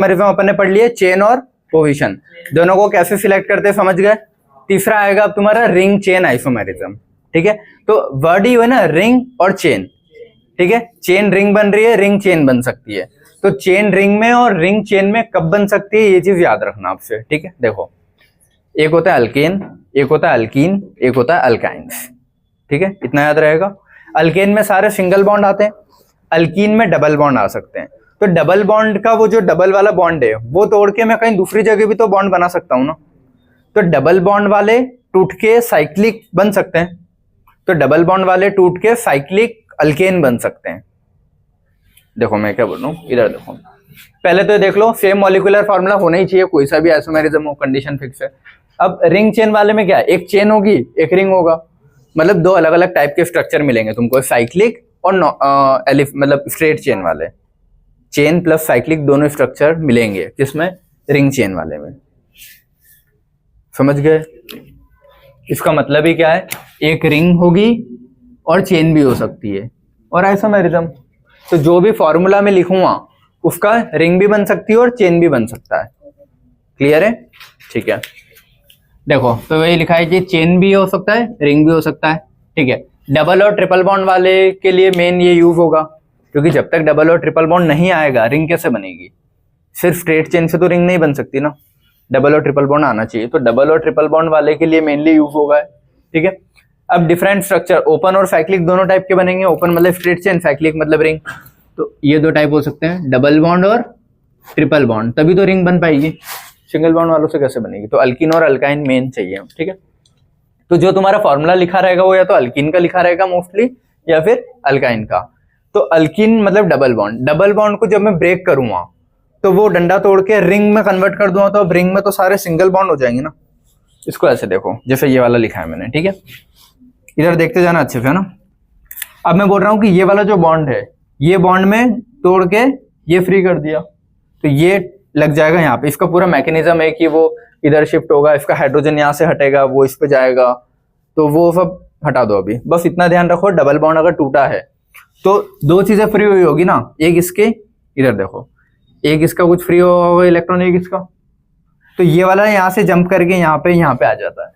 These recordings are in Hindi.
हमारे अपन ने पढ़ लिया चेन और पोजीशन, दोनों को कैसे सिलेक्ट करते हैं समझ गए। तीसरा आएगा अब तुम्हारा रिंग चेन आइसोमेरिज्म, ठीक है। तो वर्ड ही है ना रिंग और चेन, ठीक है। चेन रिंग बन रही है, रिंग चेन बन सकती है। तो चेन रिंग में और रिंग चेन में कब बन सकती है ये चीज याद रखना आपसे, ठीक है। देखो एक होता है अल्केन, एक होता है अल्कीन, एक होता है अल्काइंस, ठीक है, इतना याद रहेगा। अल्केन में सारे सिंगल बॉन्ड आते हैं, अल्कीन में डबल बॉन्ड आ सकते हैं। तो डबल बॉन्ड का वो जो डबल वाला बॉन्ड है वो तोड़ के मैं कहीं दूसरी जगह भी तो बॉन्ड बना सकता हूं ना। तो डबल बॉन्ड वाले टूट के साइक्लिक बन सकते हैं, तो डबल बॉन्ड वाले टूट के साइक्लिक अल्केन बन सकते हैं। देखो मैं क्या बोल रहा हूँ, इधर देखो, पहले तो देख लो सेम मॉलिक्यूलर फार्मूला होना ही चाहिए, कोई सा भी आइसोमेरिज्म हो, कंडीशन फिक्स है। अब रिंग चेन वाले में क्या है, एक चेन होगी एक रिंग होगा, मतलब दो अलग अलग टाइप के स्ट्रक्चर मिलेंगे तुमको, साइक्लिक और मतलब स्ट्रेट चेन वाले, चेन प्लस साइक्लिक दोनों स्ट्रक्चर मिलेंगे किसमें, रिंग चेन वाले में, समझ गए। इसका मतलब ही क्या है, एक रिंग होगी और चेन भी हो सकती है, और आइसोमेरिज्म तो जो भी फॉर्मूला में लिखूंगा उसका रिंग भी बन सकती है और चेन भी बन सकता है। क्लियर है, ठीक है। देखो तो वही लिखा है कि चेन भी हो सकता है रिंग भी हो सकता है, ठीक है। डबल और ट्रिपल बॉन्ड वाले के लिए मेन ये यूज होगा, क्योंकि जब तक डबल और ट्रिपल बॉन्ड नहीं आएगा रिंग कैसे बनेगी, सिर्फ स्ट्रेट चेन से तो रिंग नहीं बन सकती ना, डबल और ट्रिपल बॉन्ड आना चाहिए। तो डबल और ट्रिपल बॉन्ड वाले के लिए मेनली यूज होगा, ठीक है। अब डिफरेंट स्ट्रक्चर ओपन और साइक्लिक दोनों टाइप के बनेंगे, ओपन मतलब स्ट्रेट चेन, साइक्लिक मतलब रिंग। तो ये दो टाइप हो सकते हैं, डबल बॉन्ड और ट्रिपल बॉन्ड, तभी तो रिंग बन पाएगी, सिंगल बॉन्ड वालों से कैसे बनेगी। तो अल्कीन और अल्काइन मेन चाहिए, ठीक है। तो जो तुम्हारा फॉर्मूला लिखा रहेगा वो या तो अल्कीन का लिखा रहेगा मोस्टली, या फिर अल्काइन का। तो अल्कीन मतलब डबल बॉन्ड, डबल बॉन्ड को जब मैं ब्रेक करूंगा तो वो डंडा तोड़ के रिंग में कन्वर्ट कर दूंगा, तो अब रिंग में तो सारे सिंगल बॉन्ड हो जाएंगे ना। इसको ऐसे देखो जैसे ये वाला लिखा है मैंने, ठीक है, इधर देखते जाना अच्छे से ना। अब मैं बोल रहा हूं कि ये वाला जो बॉन्ड है ये बॉन्ड में तोड़ के ये फ्री कर दिया, तो ये लग जाएगा यहाँ पे। इसका पूरा मैकेनिज्म है कि वो इधर शिफ्ट होगा, इसका हाइड्रोजन यहाँ से हटेगा, वो इस पे जाएगा, तो वो सब हटा दो अभी। बस इतना ध्यान रखो, डबल बॉन्ड अगर टूटा है तो दो चीजें फ्री हुई होगी ना, एक इसके, इधर देखो, एक इसका कुछ फ्री होगा इलेक्ट्रॉन, एक इसका, तो ये वाला यहाँ से जंप करके यहाँ पे आ जाता है,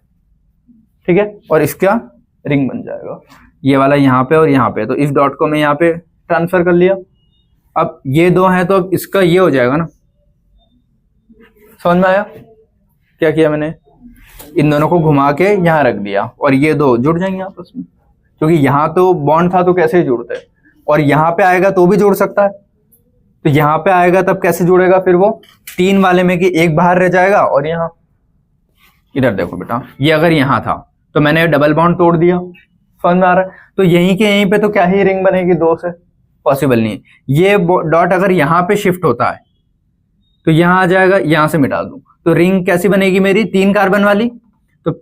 ठीक है, और इसका रिंग बन जाएगा। ये वाला यहाँ पे और यहाँ पे, तो इस डॉट को मैं यहाँ पे ट्रांसफर कर लिया। अब ये दो हैं तो अब इसका ये हो जाएगा ना, समझ में आया क्या किया मैंने, इन दोनों को घुमा के यहाँ रख दिया और ये दो जुड़ जाएंगे आपस में, क्योंकि यहाँ तो बॉन्ड था तो कैसे जुड़ते हैं, और यहाँ पे आएगा तो भी जुड़ सकता है। तो यहाँ पे आएगा तब कैसे जुड़ेगा फिर वो, तीन वाले में कि एक बाहर रह जाएगा, और यहाँ इधर देखो बेटा, ये अगर यहाँ था तो मैंने डबल बॉन्ड तोड़ दिया, समझ में आ रहा है। तो यहीं के यहीं पे तो क्या ही रिंग बनेगी, दो से पॉसिबल नहीं। ये डॉट अगर यहाँ पे शिफ्ट होता है तो यहाँ आ जाएगा, यहाँ से मिटा दूं तो रिंग कैसी बनेगी मेरी, तीन कार्बन वाली, तो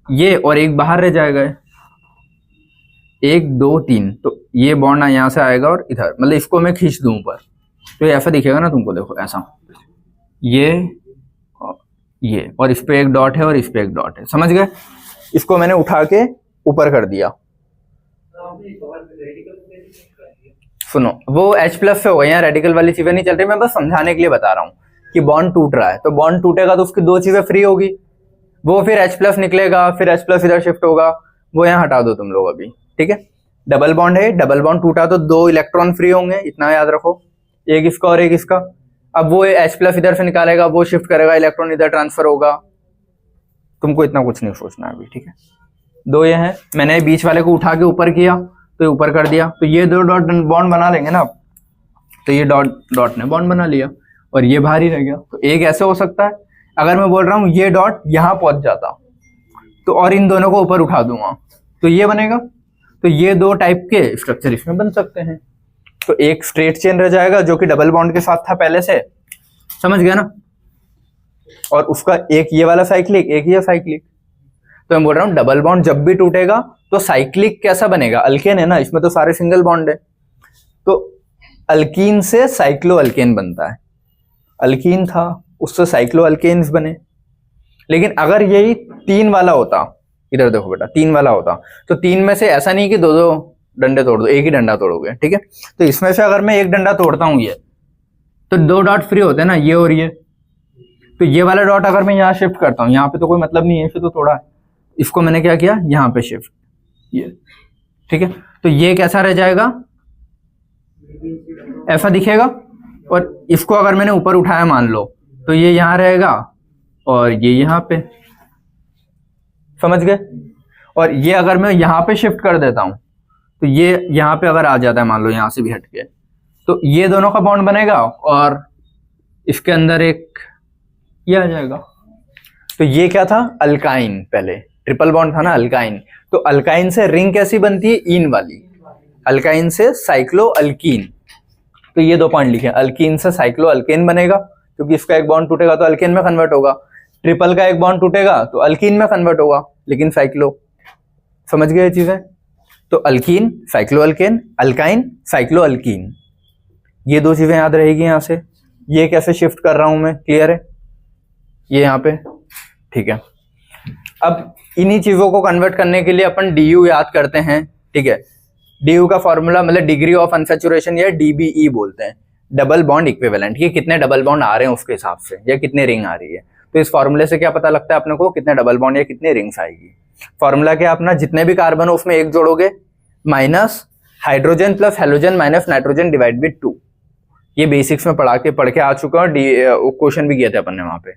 ये और एक बाहर रह जाएगा, एक दो तीन, तो ये बॉन्ड यहाँ से आएगा और इधर, मतलब इसको मैं खींच दूं ऊपर तो ये ऐसा दिखेगा ना तुमको, देखो ऐसा, ये और इस पे एक डॉट है और इस पे एक डॉट है, समझ गए। इसको मैंने उठा के ऊपर कर दिया। सुनो वो H+ से होगा, यहाँ रेडिकल वाली चीजें नहीं चल रही, मैं बस समझाने के लिए बता रहा हूँ कि बॉन्ड टूट रहा है। तो बॉन्ड टूटेगा तो उसकी दो चीजें फ्री होगी, वो फिर H+ निकलेगा, फिर H+ इधर शिफ्ट होगा, वो यहाँ हटा दो तुम लोग अभी, ठीक है। डबल बॉन्ड है, डबल बॉन्ड टूटा तो दो इलेक्ट्रॉन फ्री होंगे, इतना याद रखो, एक इसका और एक इसका। अब वो H+ इधर से निकालेगा, वो शिफ्ट करेगा, इलेक्ट्रॉन इधर ट्रांसफर होगा, तुमको इतना कुछ नहीं सोचना अभी, ठीक है। दो ये हैं, मैंने बीच वाले को उठा के ऊपर किया तो ऊपर कर दिया, तो ये दो डॉट बॉन्ड बना लेंगे ना, तो ये डॉट ने बॉन्ड बना लिया और ये बाहर ही रह गया। तो एक ऐसे हो सकता है, अगर मैं बोल रहा हूँ ये डॉट यहाँ पहुंच जाता तो और इन दोनों को ऊपर उठा दूंगा तो ये बनेगा। तो ये दो टाइप के स्ट्रक्चर इसमें बन सकते हैं। तो एक स्ट्रेट चेन रह जाएगा जो कि डबल बॉन्ड के साथ था पहले से, समझ गया ना, और उसका एक ये वाला साइक्लिक, एक ये साइक्लिक। तो मैं बोल रहा हूँ डबल बॉन्ड जब भी टूटेगा तो साइक्लिक कैसा बनेगा, अल्केन है ना, इसमें तो सारे सिंगल बॉन्ड है, तो अल्कीन से साइक्लो अल्केन बनता है। अल्कीन था उससे साइक्लो अल्केन्स बने। लेकिन अगर यही तीन वाला होता, इधर देखो बेटा, तीन वाला होता तो तीन में से ऐसा नहीं कि दो दो डंडे तोड़ दो, एक ही डंडा तोड़ोगे, ठीक है। तो इसमें से अगर मैं एक डंडा तोड़ता हूं ये, तो दो डॉट फ्री होते हैं ना, ये और ये। तो ये वाला डॉट अगर मैं यहाँ शिफ्ट करता हूँ, यहाँ पे तो कोई मतलब नहीं है इसे, तो थोड़ा इसको मैंने क्या किया, यहाँ पे शिफ्ट, ये ठीक है। तो ये कैसा रह जाएगा, ऐसा दिखेगा। और इसको अगर मैंने ऊपर उठाया मान लो, तो ये यहाँ रहेगा और ये यहाँ पे, समझ गए। और ये अगर मैं यहाँ पे शिफ्ट कर देता हूं, तो ये यहाँ पे अगर आ जाता है मान लो, यहाँ से भी हटके, तो ये दोनों का बॉन्ड बनेगा और इसके अंदर एक ये आ जाएगा। तो ये क्या था, अल्काइन, पहले ट्रिपल बॉन्ड था ना अल्काइन। तो अल्काइन से रिंग कैसी बनती है, इन वाली, अल्काइन से साइक्लो अल्कीन। तो ये 2 पॉइंट लिखे, अल्कीन से साइक्लो अल्केन बनेगा, क्योंकि इसका एक बॉन्ड टूटेगा तो अल्केन में कन्वर्ट होगा, ट्रिपल का एक बॉन्ड टूटेगा तो अल्कीन में कन्वर्ट होगा, लेकिन साइक्लो। समझ गए ये चीजें। तो alkyne cyclo alkane, alkyne cyclo alkyne, ये 2 चीजें याद रहेगी यहां से। ये कैसे शिफ्ट कर रहा हूं मैं, क्लियर है, ये यहाँ पे, ठीक है। अब इन्हीं चीजों को कन्वर्ट करने के लिए अपन DU याद करते हैं, ठीक है। DU का फॉर्मूला मतलब डिग्री ऑफ अनसैचुरेशन, या DBE बोलते हैं, डबल बॉन्ड इक्विवेलेंट। ये कितने डबल बॉन्ड आ रहे हैं उसके हिसाब से, या कितने रिंग आ रही है। तो इस फॉर्मूले से क्या पता लगता है अपने को, कितने डबल बॉन्ड या कितने रिंग्स आएगी। फॉर्मूला क्या अपना, जितने भी कार्बन हो उसमें 1 जोड़ोगे, minus hydrogen plus halogen minus nitrogen divide by 2। ये बेसिक्स में पढ़ के आ चुका हूँ, क्वेश्चन भी किए थे अपन ने वहां पे,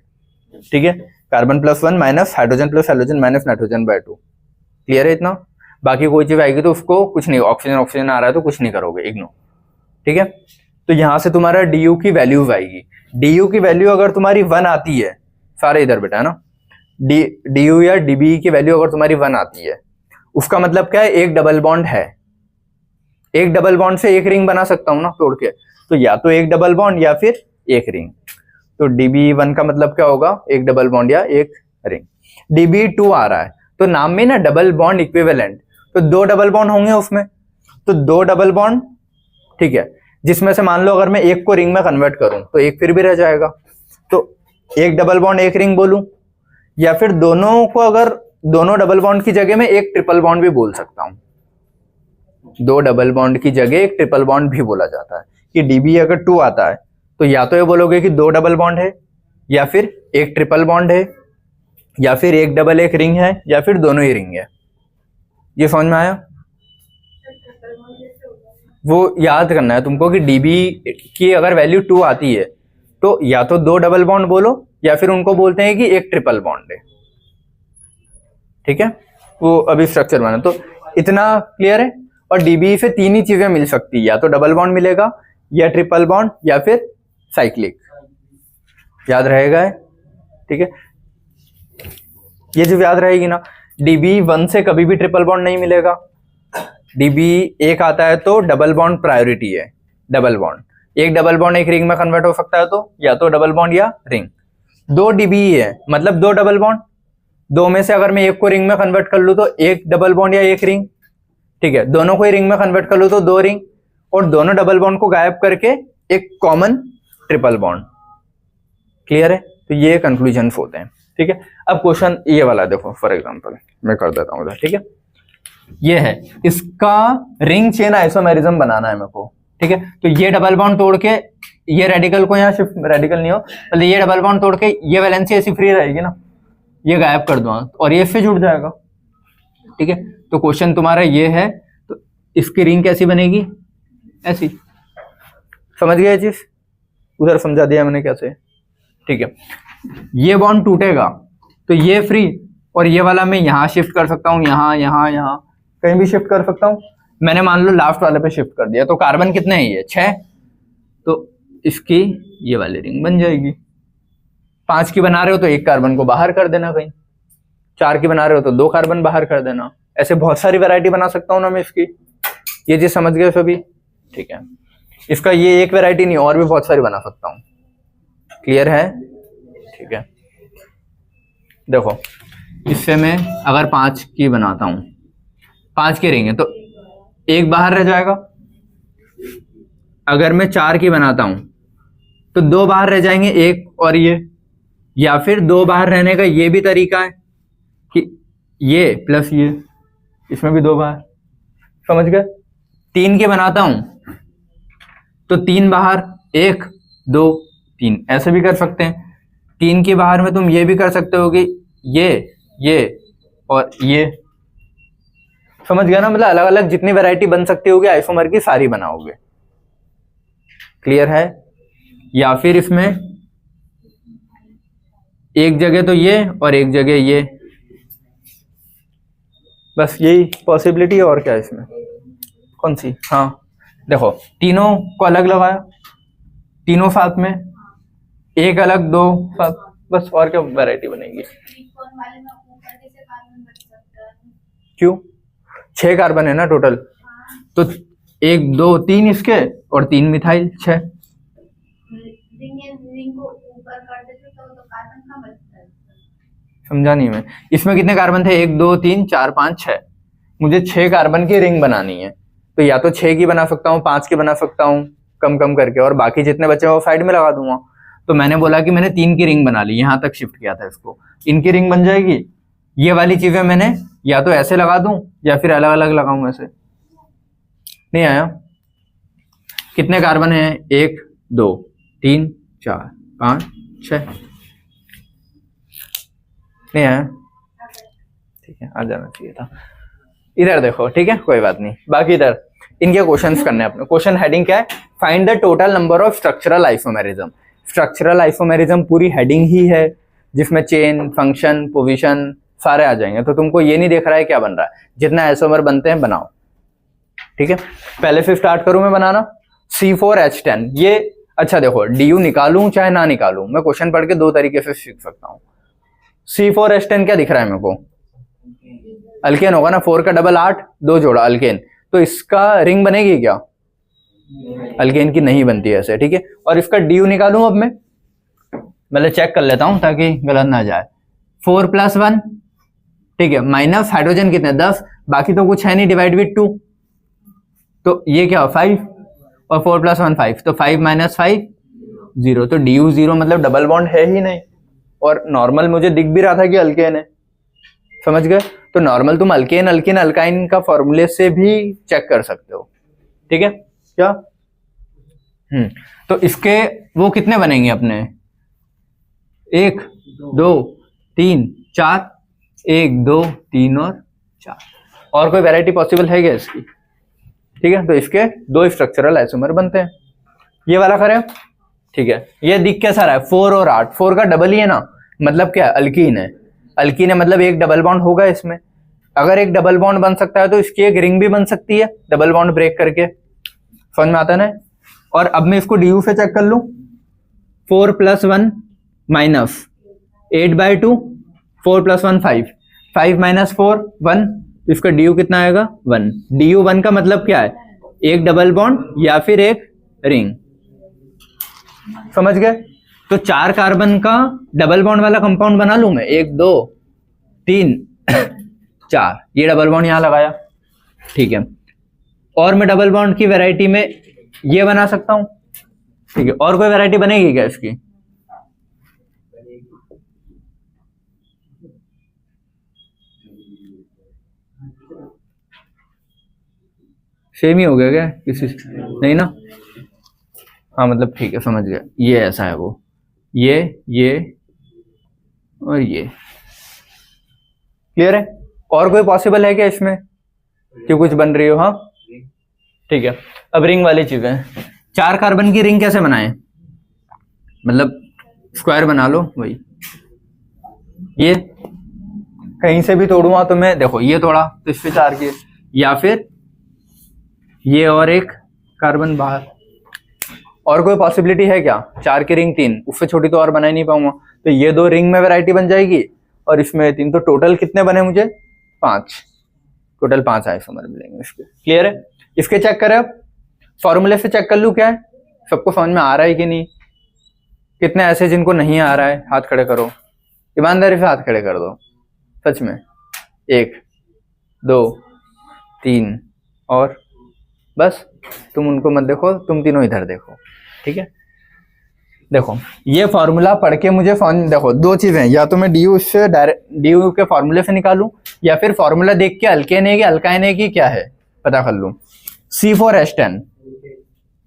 ठीक है। Carbon +1 minus hydrogen plus halogen minus nitrogen by 2, clear है इतना। बाकी कोई चीज आएगी तो उसको कुछ नहीं, ऑक्सीजन आ रहा है तो कुछ नहीं करोगे, इग्नोर, ठीक है। तो यहां से तुम्हारा DU की वैल्यूज आएगी। DU की वैल्यू अगर तुम्हारी 1 आती है, सारे इधर बेटा है ना, DU या DBE की वैल्यू अगर तुम्हारी 1 आती है, उसका मतलब क्या है, एक डबल बॉन्ड है। एक डबल बॉन्ड से एक रिंग बना सकता हूं ना तोड़ के, तो या तो एक डबल बॉन्ड या फिर एक रिंग। तो DBE1 का मतलब क्या होगा, एक डबल बॉन्ड या एक रिंग। DBE2 आ रहा है, तो नाम में ना डबल बॉन्ड इक्विवेलेंट, तो 2 डबल बॉन्ड होंगे उसमें, तो 2 डबल बॉन्ड, ठीक है, जिसमें से मान लो अगर मैं एक को रिंग में कन्वर्ट करूं तो एक फिर भी रह जाएगा। तो एक डबल बॉन्ड एक रिंग बोलूं, या फिर दोनों को अगर दोनों डबल बॉन्ड की जगह में एक ट्रिपल बॉन्ड भी बोल सकता हूं। 2 डबल बॉन्ड की जगह एक ट्रिपल बॉन्ड भी बोला जाता है। कि DB अगर 2 आता है तो या तो ये बोलोगे कि 2 डबल बॉन्ड है, या फिर एक ट्रिपल बॉन्ड है, या फिर एक डबल एक रिंग है, या फिर दोनों ही रिंग है। ये समझ में आया। वो याद करना है तुमको कि DB की अगर वैल्यू 2 आती है तो या तो 2 डबल बॉन्ड बोलो, या फिर उनको बोलते हैं कि एक ट्रिपल बॉन्ड है, ठीक है। वो अभी स्ट्रक्चर बना, तो इतना क्लियर है। और DBE से 3 ही चीजें मिल सकती है, या तो डबल बॉन्ड मिलेगा, या ट्रिपल बॉन्ड, या फिर साइक्लिक। याद रहेगा, ठीक है। ये जो याद रहेगी ना, DB1 से कभी भी ट्रिपल बॉन्ड नहीं मिलेगा। DB1 आता है तो डबल बॉन्ड प्रायोरिटी है, डबल बॉन्ड, एक डबल बॉन्ड एक रिंग में कन्वर्ट हो सकता है, तो या तो डबल बॉन्ड या रिंग। 2 DBE है मतलब 2 डबल बॉन्ड, 2 में से अगर मैं एक को रिंग में कन्वर्ट कर लूं तो एक डबल बॉन्ड या एक रिंग, ठीक है। दोनों को ही रिंग में कन्वर्ट कर लूं तो 2 रिंग, और दोनों डबल बॉन्ड को गायब करके एक कॉमन ट्रिपल बॉन्ड, क्लियर है। तो ये कंक्लूजन्स होते हैं, ठीक है। अब क्वेश्चन ये वाला देखो, फॉर एग्जांपल मैं कर देता हूं, ठीक है। ये है, इसका रिंग चेन आइसोमेरिज्म बनाना है मेरे को, ठीक है। तो ये डबल बॉन्ड तोड़ के ये रेडिकल को यहाँ शिफ्ट, रेडिकल नहीं हो तो ये डबल बॉन्ड तोड़ के ये वैलेंसी ऐसी फ्री रहेगी ना, ये गायब कर दो और ये इससे जुड़ जाएगा, ठीक है। तो क्वेश्चन तुम्हारा ये है, तो इसकी रिंग कैसी बनेगी, ऐसी। समझ गए चीज, उधर समझा दिया मैंने कैसे, ठीक है। ये बॉन्ड टूटेगा तो ये फ्री, और ये वाला मैं यहाँ शिफ्ट कर सकता हूँ, यहाँ यहाँ यहाँ कहीं भी शिफ्ट कर सकता हूँ। मैंने मान लो लास्ट वाले पे शिफ्ट कर दिया, तो कार्बन कितने हैं, ये 6, तो इसकी ये वाली रिंग बन जाएगी। 5 की बना रहे हो तो एक कार्बन को बाहर कर देना, कहीं 4 की बना रहे हो तो 2 कार्बन बाहर कर देना। ऐसे बहुत सारी वैरायटी बना सकता हूँ ना मैं इसकी। ये चीज समझ गए सभी, ठीक है। इसका ये एक वैरायटी नहीं, और भी बहुत सारी बना सकता हूँ, क्लियर है, ठीक है। देखो इससे मैं अगर 5 की बनाता हूं, 5 की रिंग है तो एक बाहर रह जाएगा। अगर मैं 4 की बनाता हूं तो 2 बाहर रह जाएंगे, एक और ये, या फिर 2 बाहर रहने का ये भी तरीका है कि ये प्लस ये, इसमें भी 2 बाहर, समझ गए। 3 की बनाता हूं तो 3 बाहर, एक 2 3, ऐसे भी कर सकते हैं। 3 के बाहर में तुम ये भी कर सकते हो कि ये और ये, समझ गया ना? मतलब अलग अलग जितनी वैरायटी बन सकती होगी आइसोमर की सारी बनाओगे। क्लियर है? या फिर इसमें एक जगह तो ये और एक जगह ये, बस यही पॉसिबिलिटी है। और क्या इसमें कौन सी? हाँ देखो, तीनों को अलग लगाया, तीनों साथ में, एक अलग दो साथ, बस और क्या वैरायटी बनेगी? क्यों? 6 कार्बन है ना टोटल, तो 1 2 3 इसके और 3 मिथाइल, 6। समझा नहीं मैं? इसमें कितने कार्बन थे? 1 2 3 4 5 6। मुझे 6 कार्बन की रिंग बनानी है, तो या तो 6 की बना सकता हूँ, 5 की बना सकता हूँ, कम कम करके, और बाकी जितने बचे वो साइड में लगा दूंगा। तो मैंने बोला कि मैंने 3 की रिंग बना ली, यहां तक शिफ्ट किया था इसको, इनकी रिंग बन जाएगी। ये वाली चीजें मैंने या तो ऐसे लगा दूं या फिर अलग अलग लगाऊं। ऐसे नहीं आया? कितने कार्बन है? 1 2 3 4 5 6। नहीं आया? ठीक है, आ जाना चाहिए था। इधर देखो, ठीक है, कोई बात नहीं। बाकी इधर इनके क्वेश्चंस करने अपने। क्वेश्चन हेडिंग क्या है? Find the total number of structural isomerism. Structural isomerism पूरी हेडिंग ही है, जिसमें चेन, फंक्शन, पोजीशन सारे आ जाएंगे। तो तुमको ये नहीं देख रहा है क्या बन रहा है, जितने आइसोमर बनते हैं बनाओ। ठीक है, पहले से स्टार्ट करूं मैं बनाना। C4H10, ये अच्छा देखो, DU निकालूं चाहे ना निकालूं, मैं क्वेश्चन पढ़ के 2 तरीके से सीख सकता हूं। C4H10 क्या दिख रहा है मेरे को? अल्केन होगा ना, 4 का डबल 8, 2 जोड़ा अल्केन, तो इसका रिंग बनेगी क्या? अल्केन की नहीं बनती है ऐसे। ठीक है, और इसका DU निकालूं अब मैं, मतलब चेक कर लेता हूं ताकि गलत ना जाए। 4 + 1, ठीक है, माइनस हाइड्रोजन कितने? 10, बाकी तो कुछ है नहीं, डिवाइड विद 2, तो ये क्या? 5, और 4 + 1 5, तो 5 - 5 0, तो DU 0, मतलब डबल बॉन्ड है ही नहीं। और नॉर्मल मुझे दिख भी रहा था कि अल्केन है, समझ गए? तो नॉर्मल तुम अल्केन, अल्किन, अल्काइन का फॉर्मूले से भी चेक कर सकते हो। ठीक है क्या? तो इसके वो कितने बनेंगे अपने? 1 2 3 4, 1 2 3 और 4। और कोई वैरायटी पॉसिबल है क्या इसकी? ठीक है, तो इसके 2 स्ट्रक्चरल आइसोमर बनते हैं। ये वाला करें, ठीक है। ये दिख कैसा रहा है? 4 और 8, 4 का डबल ही है ना, मतलब क्या है? अल्कीन है। अल्कीन है मतलब एक डबल बॉन्ड होगा इसमें। अगर एक डबल बॉन्ड बन सकता है तो इसकी एक रिंग भी बन सकती है, डबल बॉन्ड ब्रेक करके। समझ में आता है ना? और अब मैं इसको DU से चेक कर लूं। 4 + 1 माइनस 8/2, 4 + 1 5, 5 - 4 1, इसका DU कितना आएगा? 1। DU 1 का मतलब क्या है? एक डबल बॉन्ड या फिर एक रिंग। समझ गए? तो 4 कार्बन का डबल बॉन्ड वाला कंपाउंड बना लूं मैं। 1 2 3 4, ये डबल बॉन्ड यहां लगाया, ठीक है। और मैं डबल बॉन्ड की वैरायटी में ये बना सकता हूं, ठीक है। और कोई वैरायटी बनेगी क्या इसकी? सेम ही हो गया क्या किसी से? नहीं ना? हाँ मतलब ठीक है, समझ गया। ये ऐसा है, वो ये और ये क्लियर है। और कोई पॉसिबल है क्या इसमें कि कुछ बन रही हो? हाँ ठीक है। अब रिंग वाली चीजें, 4 कार्बन की रिंग कैसे बनाएं? मतलब स्क्वायर बना लो, वही ये कहीं से भी तोड़ूंगा तो मैं, देखो ये तोड़ा तो इस पे 4 की, या फिर ये और एक कार्बन बाहर। और कोई पॉसिबिलिटी है क्या? 4 की रिंग 3, उससे छोटी तो और बना ही नहीं पाऊंगा, तो ये 2 रिंग में वैरायटी बन जाएगी और इसमें 3, तो टोटल कितने बने मुझे? 5। टोटल 5 आइसोमर मिलेंगे इसके। क्लियर है? इसके चेक करें अब, फॉर्मूले से चेक कर लूं क्या है, सबको समझ में आ रहा है कि नहीं। कितने ऐसे जिनको नहीं आ रहा है, हाथ खड़े करो, ईमानदारी से हाथ खड़े कर दो सच में। 1 2 3 और बस, तुम उनको मत देखो, तुम तीनों इधर देखो, ठीक है। देखो ये फॉर्मूला पढ़ के मुझे देखो 2 चीजें, या तो मैं DU से डायरेक्ट DU के फॉर्मूले से निकालूं, या फिर फॉर्मूला देख के अल्केन है कि अल्काइन है कि क्या है पता कर लूं। C4H10,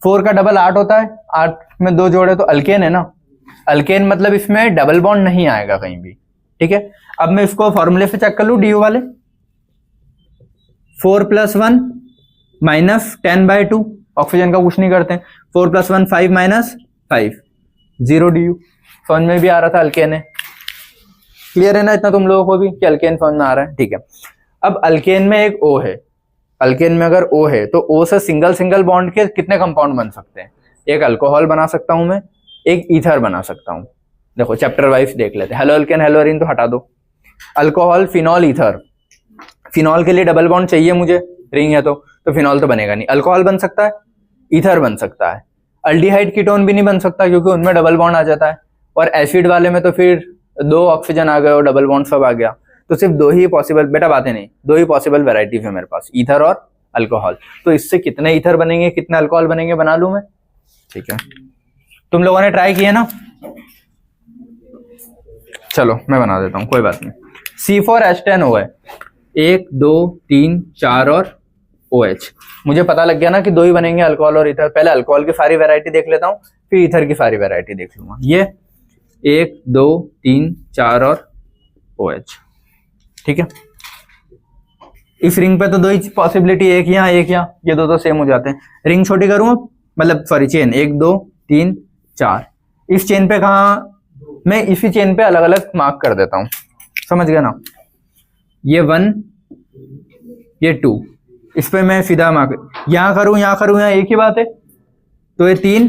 4 का डबल 8 होता है, 8 में दो जोड़े तो अल्केन है ना, अल्केन मतलब इसमें डबल बॉन्ड नहीं आएगा कहीं भी, ठीक है। अब मैं इसको फॉर्मूले से चेक कर लूं DU वाले, 4 + 1 - 10/2, ऑक्सीजन का कुछ नहीं करते हैं, 4 + 1 5 - 5 0 DU। समझ में भी आ रहा था अल्केन है, क्लियर है ना इतना तुम लोगों को भी कि अल्केन समझ में आ रहा है, ठीक है। अब अल्केन में एक O है, अल्केन में अगर O है तो O से सिंगल सिंगल बॉन्ड के कितने कंपाउंड बन सकते हैं, एक अल्कोहल बना सकता हूं मैं, एक ईथर बना सकता हूं। देखो चैप्टर वाइज देख लेते हैं, हेलो अल्केन हेलो अरीन तो हटा दो, अल्कोहल फिनॉल ईथर, फिनॉल के लिए डबल बॉन्ड चाहिए मुझे, रिंग है तो फिनॉल तो बनेगा नहीं, अल्कोहल बन सकता है, ईथर बन सकता है, अल्डिहाइड कीटोन भी नहीं बन सकता क्योंकि उनमें डबल बॉन्ड आ जाता है, और एसिड वाले में तो फिर 2 ऑक्सीजन आ गए और डबल बॉन्ड सब आ गया, तो सिर्फ 2 ही पॉसिबल, बेटा बातें नहीं, 2 ही पॉसिबल वेराइटीज है मेरे पास, ईथर और अल्कोहल। तो इससे कितने ईथर बनेंगे कितने अल्कोहल बनेंगे बना लूं मैं, ठीक है। तुम लोगों ने ट्राई किया ना, चलो मैं बना देता हूं कोई बात नहीं। C4H10O है, 1 2 3 4 और OH, मुझे पता लग गया ना कि 2 ही बनेंगे अल्कोहल और ईथर। पहले अल्कोहल की सारी वैरायटी देख लेता हूं, फिर ईथर की सारी वैरायटी देख लूंगा। ये 1 2 3 4 और OH, ठीक है। इस रिंग पे तो 2 ही पॉसिबिलिटी, एक यहाँ एक यहाँ, ये 2 तो सेम हो जाते हैं। रिंग छोटी करूँ मतलब सॉरी चेन, 1 2 3 4, इस चेन पे कहा, मैं इसी चेन पे अलग अलग मार्क कर देता हूं, समझ गया ना, ये 1 ये 2, इस पे मैं सीधा मार्क, यहां करूं यहाँ एक ही बात है, तो ये 3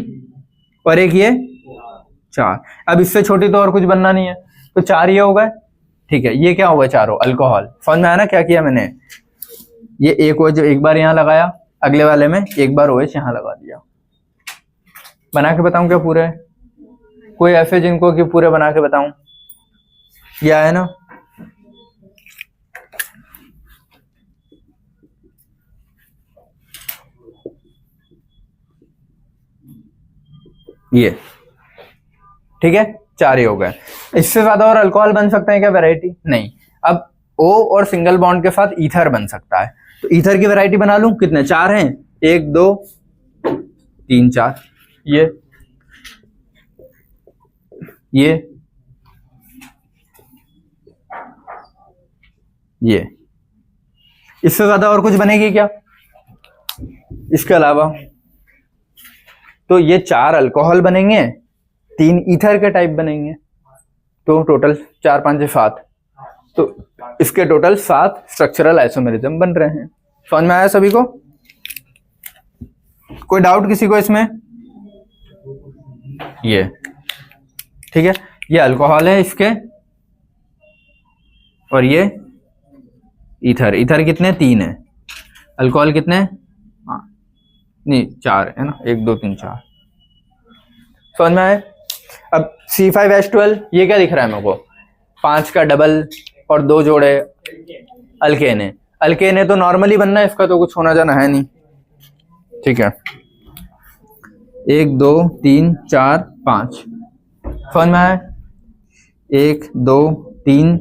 और एक ये 4। अब इससे छोटी तो और कुछ बनना नहीं है, तो 4 ये हो गए, ठीक है। ये क्या होगा, चारों अल्कोहल। समझ में आया ना क्या किया मैंने, ये एक OH एक बार यहाँ लगाया, अगले वाले में एक बार OH यहाँ लगा दिया। बना के बताऊं क्या पूरे, कोई ऐसे जिनको कि पूरे बना के बताऊं, ये है ना, ये ठीक है, 4 ही हो गए। इससे ज्यादा और अल्कोहल बन सकते हैं क्या वैरायटी, नहीं। अब O और सिंगल बॉन्ड के साथ ईथर बन सकता है, तो ईथर की वैरायटी बना लूं, कितने 4 हैं, 1 2 3 4, ये इससे ज्यादा और कुछ बनेगी क्या इसके अलावा, तो ये 4 अल्कोहल बनेंगे, 3 ईथर के टाइप बनेंगे, तो टोटल 4 5 7, तो इसके टोटल 7 स्ट्रक्चरल आइसोमेरिज्म बन रहे हैं। समझ में आया सभी को, कोई डाउट किसी को इसमें, ये ठीक है, ये अल्कोहल है इसके, और ये ईथर, ईथर कितने 3 है, अल्कोहल कितने, हाँ नहीं 4 है ना, 1 2 3 4, समझ में आए। अब C5H12 ये क्या दिख रहा है मेरे को, 5 का डबल और 2 जोड़े अल्केन है, अल्केन है तो नॉर्मली बनना है, इसका तो कुछ होना जाना है नहीं, ठीक है। 1 2 3 4 5, समझ में आए, 1 2 3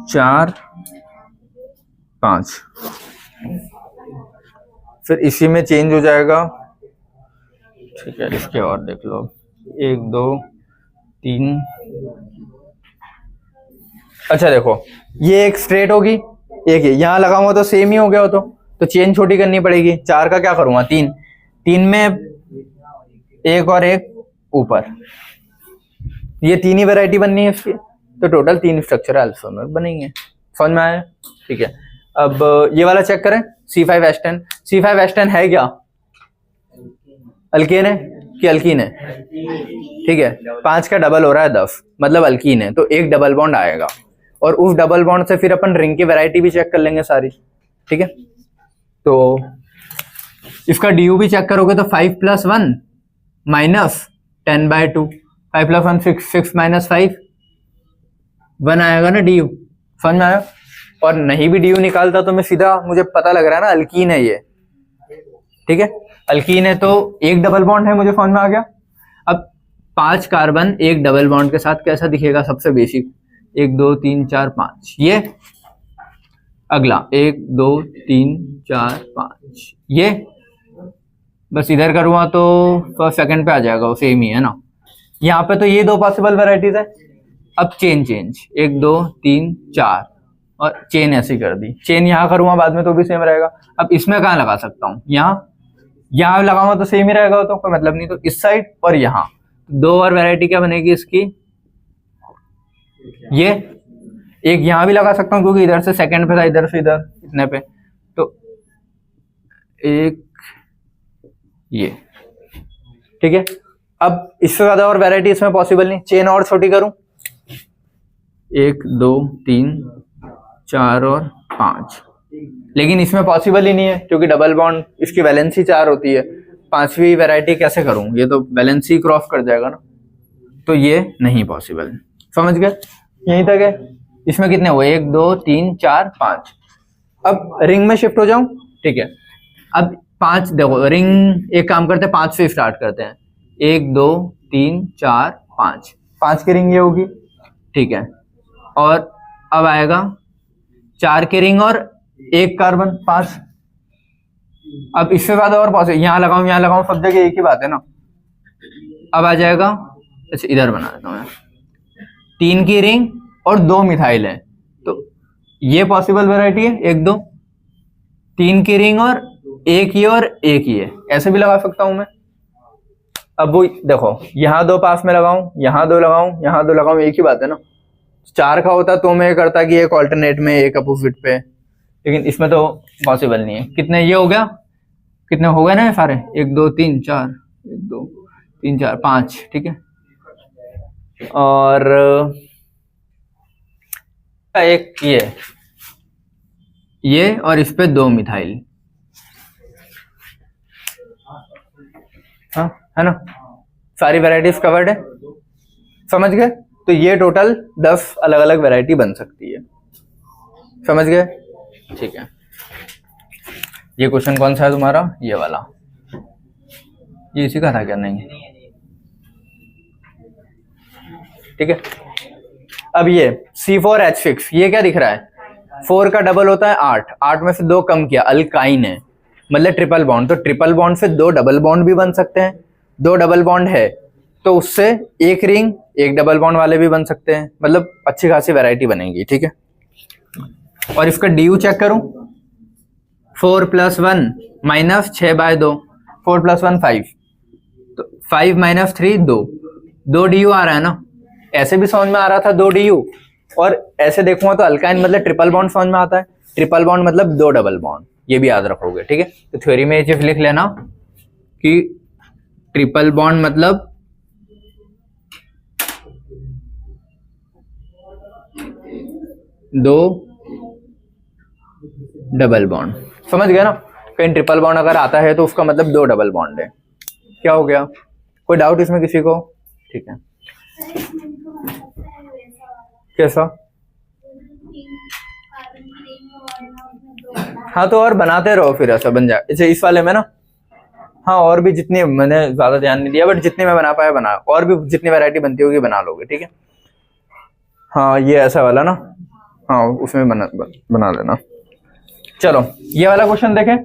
4 5, फिर इसी में चेंज हो जाएगा, ठीक है। इसके और देख लो, 1 2 3, अच्छा देखो ये एक स्ट्रेट होगी, एक ये यहाँ लगाऊंगा तो सेम ही हो गया हो, तो चेन छोटी करनी पड़ेगी, 4 का क्या करूंगा 3, 3 में एक और एक ऊपर, ये 3 ही वैरायटी बननी है इसकी, तो टोटल 3 स्ट्रक्चर आइसोमर बनेंगे। समझ में आया, ठीक है। अब ये वाला चेक करें, C5H10, C5H10 है क्या, अल्केन है कि अल्कीन है, ठीक है, 5 का डबल हो रहा है 10, मतलब अल्कीन है, तो एक डबल बॉन्ड आएगा, और उस डबल बॉन्ड से फिर अपन रिंग की वैरायटी भी चेक कर लेंगे सारी, ठीक है। तो इसका DU भी चेक करोगे तो 5 + 1 - 10/2, 5 + 1 6, 6 - 5 1 आएगा ना DU, समझ में आया। और नहीं भी DU निकालता तो मैं सीधा, मुझे पता लग रहा है ना अल्कीन है ये, ठीक है, अल्कीन है तो एक डबल बॉन्ड है, मुझे समझ में आ गया। अब 5 कार्बन एक डबल बॉन्ड के साथ कैसा दिखेगा, सबसे बेसिक 1 2 3 4 5, ये अगला 1 2 3 4 5, ये बस इधर करूँगा तो फर्स्ट सेकंड पे आ जाएगा, वो सेम ही है ना। यहाँ पे तो ये दो पॉसिबल वेराइटीज है। अब चेन चेंज 1 2 3 4 और चेन ऐसी कर दी, चेन यहाँ करूँगा बाद में तो भी सेम रहेगा। अब इसमें कहाँ लगा सकता हूँ, यहाँ लगाऊंगा तो सेम ही रहेगा, तो कोई मतलब नहीं। तो इस साइड और यहाँ दो और वैरायटी क्या बनेगी इसकी, ये एक यहाँ भी लगा सकता हूँ क्योंकि इधर से सेकंड पे था, इधर से इधर इतने पे, तो एक ये, ठीक है। अब इससे ज्यादा और वैरायटी इसमें पॉसिबल नहीं, चेन और छोटी करूं 1 2 3 4 और 5, लेकिन इसमें पॉसिबल ही नहीं है क्योंकि डबल बॉन्ड इसकी वैलेंसी 4 होती है। पांचवी वैरायटी कैसे करूं, ये तो वैलेंसी क्रॉस कर जाएगा ना, तो ये नहीं पॉसिबल। समझ गए, यहीं तक है। इसमें कितने हुए 1 2 3 4 5। अब रिंग में शिफ्ट हो जाऊं, ठीक है। अब 5 देखो, रिंग एक काम करते हैं 5 से स्टार्ट करते हैं, 1 2 3 4 5, 5 की रिंग ये होगी, ठीक है। और अब आएगा 4 की रिंग और 1 कार्बन 5। अब इससे ज्यादा और पॉसिबल, यहाँ लगाऊं सब जगह एक ही बात है ना। अब आ जाएगा, अच्छा इधर बना देता हूँ मैं, 3 की रिंग और 2 मिथाइल है, तो ये पॉसिबल वैरायटी है 1 2, 3 की रिंग और एक ही और एक ही है, ऐसे भी लगा सकता हूं मैं। अब वो देखो, यहाँ 2 पास में लगाऊं, यहाँ 2 लगाऊं, यहाँ 2 लगाऊं, एक ही बात है ना। 4 का होता तो मैं करता कि एक ऑल्टरनेट में एक अपोजिट पे, लेकिन इसमें तो पॉसिबल नहीं है। कितने ये हो गया, कितने हो गए ना ये सारे, 1 2 3 4, 1 2 3 4 5, ठीक है। और एक ये और इस पे 2 मिथाइल, हाँ है ना, सारी वैरायटीज कवर्ड है। समझ गए, तो ये टोटल 10 अलग अलग वैरायटी बन सकती है। समझ गए, ठीक है। ये क्वेश्चन कौन सा है तुम्हारा, ये वाला, ये इसी का था क्या, नहीं, ठीक है। अब ये C4H6, ये क्या दिख रहा है, 4 का डबल होता है 8, 8 में से 2 कम किया, अल्काइन है, मतलब ट्रिपल बॉन्ड, तो ट्रिपल बॉन्ड से 2 डबल बॉन्ड भी बन सकते हैं। 2 डबल बॉन्ड है तो उससे एक रिंग, एक डबल बॉन्ड वाले भी बन सकते हैं, मतलब अच्छी खासी वैरायटी बनेगी, ठीक है। और इसका DU चेक करूं, 4 + 1 - 6/2, 4 + 1 5, तो 5 - 3 2 DU आ रहा है ना। ऐसे भी समझ में आ रहा था 2 DU, और ऐसे देखूंगा तो अल्काइन मतलब ट्रिपल बॉन्ड समझ में आता है, ट्रिपल बॉन्ड मतलब 2 डबल बॉन्ड, ये भी याद रखोगे, ठीक है। तो थ्योरी में ये चीज लिख लेना कि ट्रिपल बॉन्ड मतलब 2 डबल बॉन्ड। समझ गया ना, कहीं ट्रिपल बॉन्ड अगर आता है तो उसका मतलब 2 डबल बॉन्ड है। क्या हो गया, कोई डाउट इसमें किसी को, ठीक है। कैसा, हाँ तो और बनाते रहो, फिर ऐसा बन जाए। अच्छा इस वाले में ना, हाँ और भी जितनी, मैंने ज्यादा ध्यान नहीं दिया बट जितनी मैं बना पाया बना, और भी जितनी वैरायटी बनती होगी बना लोगे, ठीक है। हाँ ये ऐसा वाला ना, हाँ उसमें बना लेना। चलो ये वाला क्वेश्चन देखें,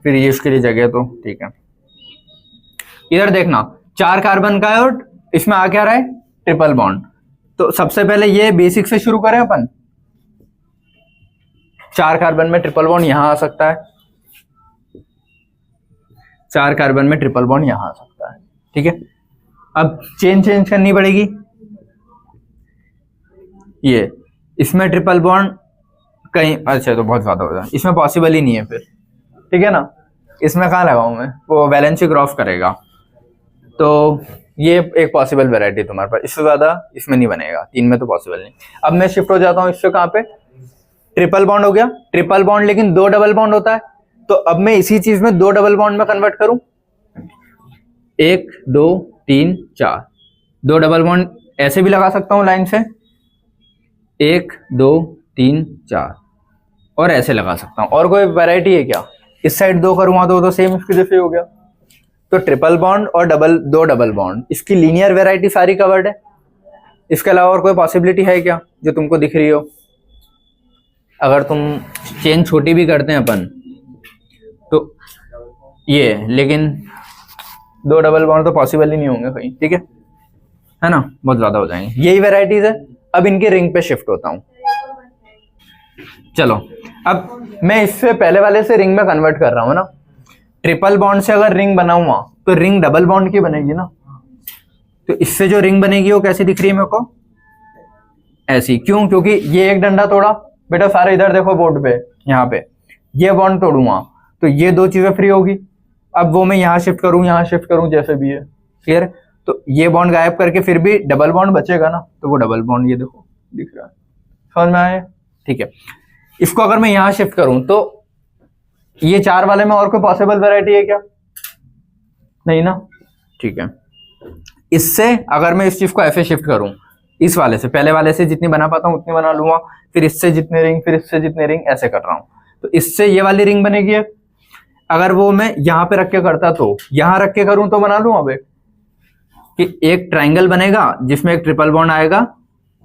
फिर ये इसके लिए जगह तो ठीक है। इधर देखना 4 कार्बन का है और इसमें आ क्या रहा है, ट्रिपल बॉन्ड। तो सबसे पहले ये बेसिक से शुरू करें अपन, 4 कार्बन में ट्रिपल बॉन्ड यहां आ सकता है, 4 कार्बन में ट्रिपल बॉन्ड यहां आ सकता है, ठीक है। अब चेन चेंज करनी पड़ेगी, ये इसमें ट्रिपल बॉन्ड कहीं, अच्छा तो बहुत ज्यादा हो जाए, इसमें पॉसिबल ही नहीं है फिर, ठीक है ना। इसमें कहाँ लगाऊं मैं, वो वैलेंसी क्रॉस करेगा, तो ये एक पॉसिबल वैरायटी तुम्हारे पास, इससे ज्यादा इसमें नहीं बनेगा, 3 में तो पॉसिबल नहीं। अब मैं शिफ्ट हो जाता हूँ इससे, कहाँ पे, ट्रिपल बॉन्ड हो गया, ट्रिपल बॉन्ड लेकिन 2 डबल बॉन्ड होता है, तो अब मैं इसी चीज में 2 डबल बॉन्ड में कन्वर्ट करूं, 1 2 3 4, 2 डबल बॉन्ड ऐसे भी लगा सकता हूं लाइन से, 1 2 3 4, और ऐसे लगा सकता हूं। और कोई वैरायटी है क्या, इस साइड 2 करूंगा तो सेम इसके जैसे हो गया। तो ट्रिपल बॉन्ड और 2 डबल बॉन्ड, इसकी लीनियर वैरायटी सारी कवर्ड है। इसके अलावा और कोई पॉसिबिलिटी है क्या जो तुमको दिख रही हो, अगर तुम चेन छोटी भी करते हैं अपन, तो ये, लेकिन 2 डबल बॉन्ड तो पॉसिबल ही नहीं होंगे कहीं, ठीक है ना, बहुत ज्यादा हो जाएंगे। यही वेराइटीज है। अब इनके रिंग पे शिफ्ट होता हूं। चलो, अब मैं इससे पहले वाले से रिंग में कन्वर्ट कर रहा हूं ना। ट्रिपल बॉन्ड से अगर रिंग बनाऊंगा तो रिंग डबल बॉन्ड की बनेगी ना। तो इससे जो रिंग बनेगी वो कैसी दिख रही है मेरे को? ऐसी। क्यों? क्योंकि ये एक डंडा तोड़ा बेटा, सारे इधर देखो बोर्ड पे, यहाँ पे ये बॉन्ड तोड़ूंगा तो ये 2 चीजें फ्री होगी। अब वो मैं यहाँ शिफ्ट करूँ, यहाँ शिफ्ट करूँ, जैसे भी है, क्लियर? तो ये बॉन्ड गायब करके फिर भी डबल बॉन्ड बचेगा ना, तो वो डबल बॉन्ड ये देखो दिख रहा है। समझ में आया? ठीक है। इसको अगर मैं यहाँ शिफ्ट करूं तो ये 4 वाले में और कोई पॉसिबल वैरायटी है क्या? नहीं ना, ठीक है। इससे अगर मैं इस चीज को ऐसे शिफ्ट करूं, इस वाले से, पहले वाले से जितनी बना पाता हूं उतनी बना लूंगा, फिर इससे जितने रिंग, फिर इससे जितने रिंग, ऐसे कर रहा हूं, तो इससे ये वाली रिंग बनेगी। अगर वो मैं यहाँ पे रख के करता तो यहाँ रख के करूं तो बना लूं अब कि एक ट्राइंगल बनेगा जिसमें एक ट्रिपल बॉन्ड आएगा,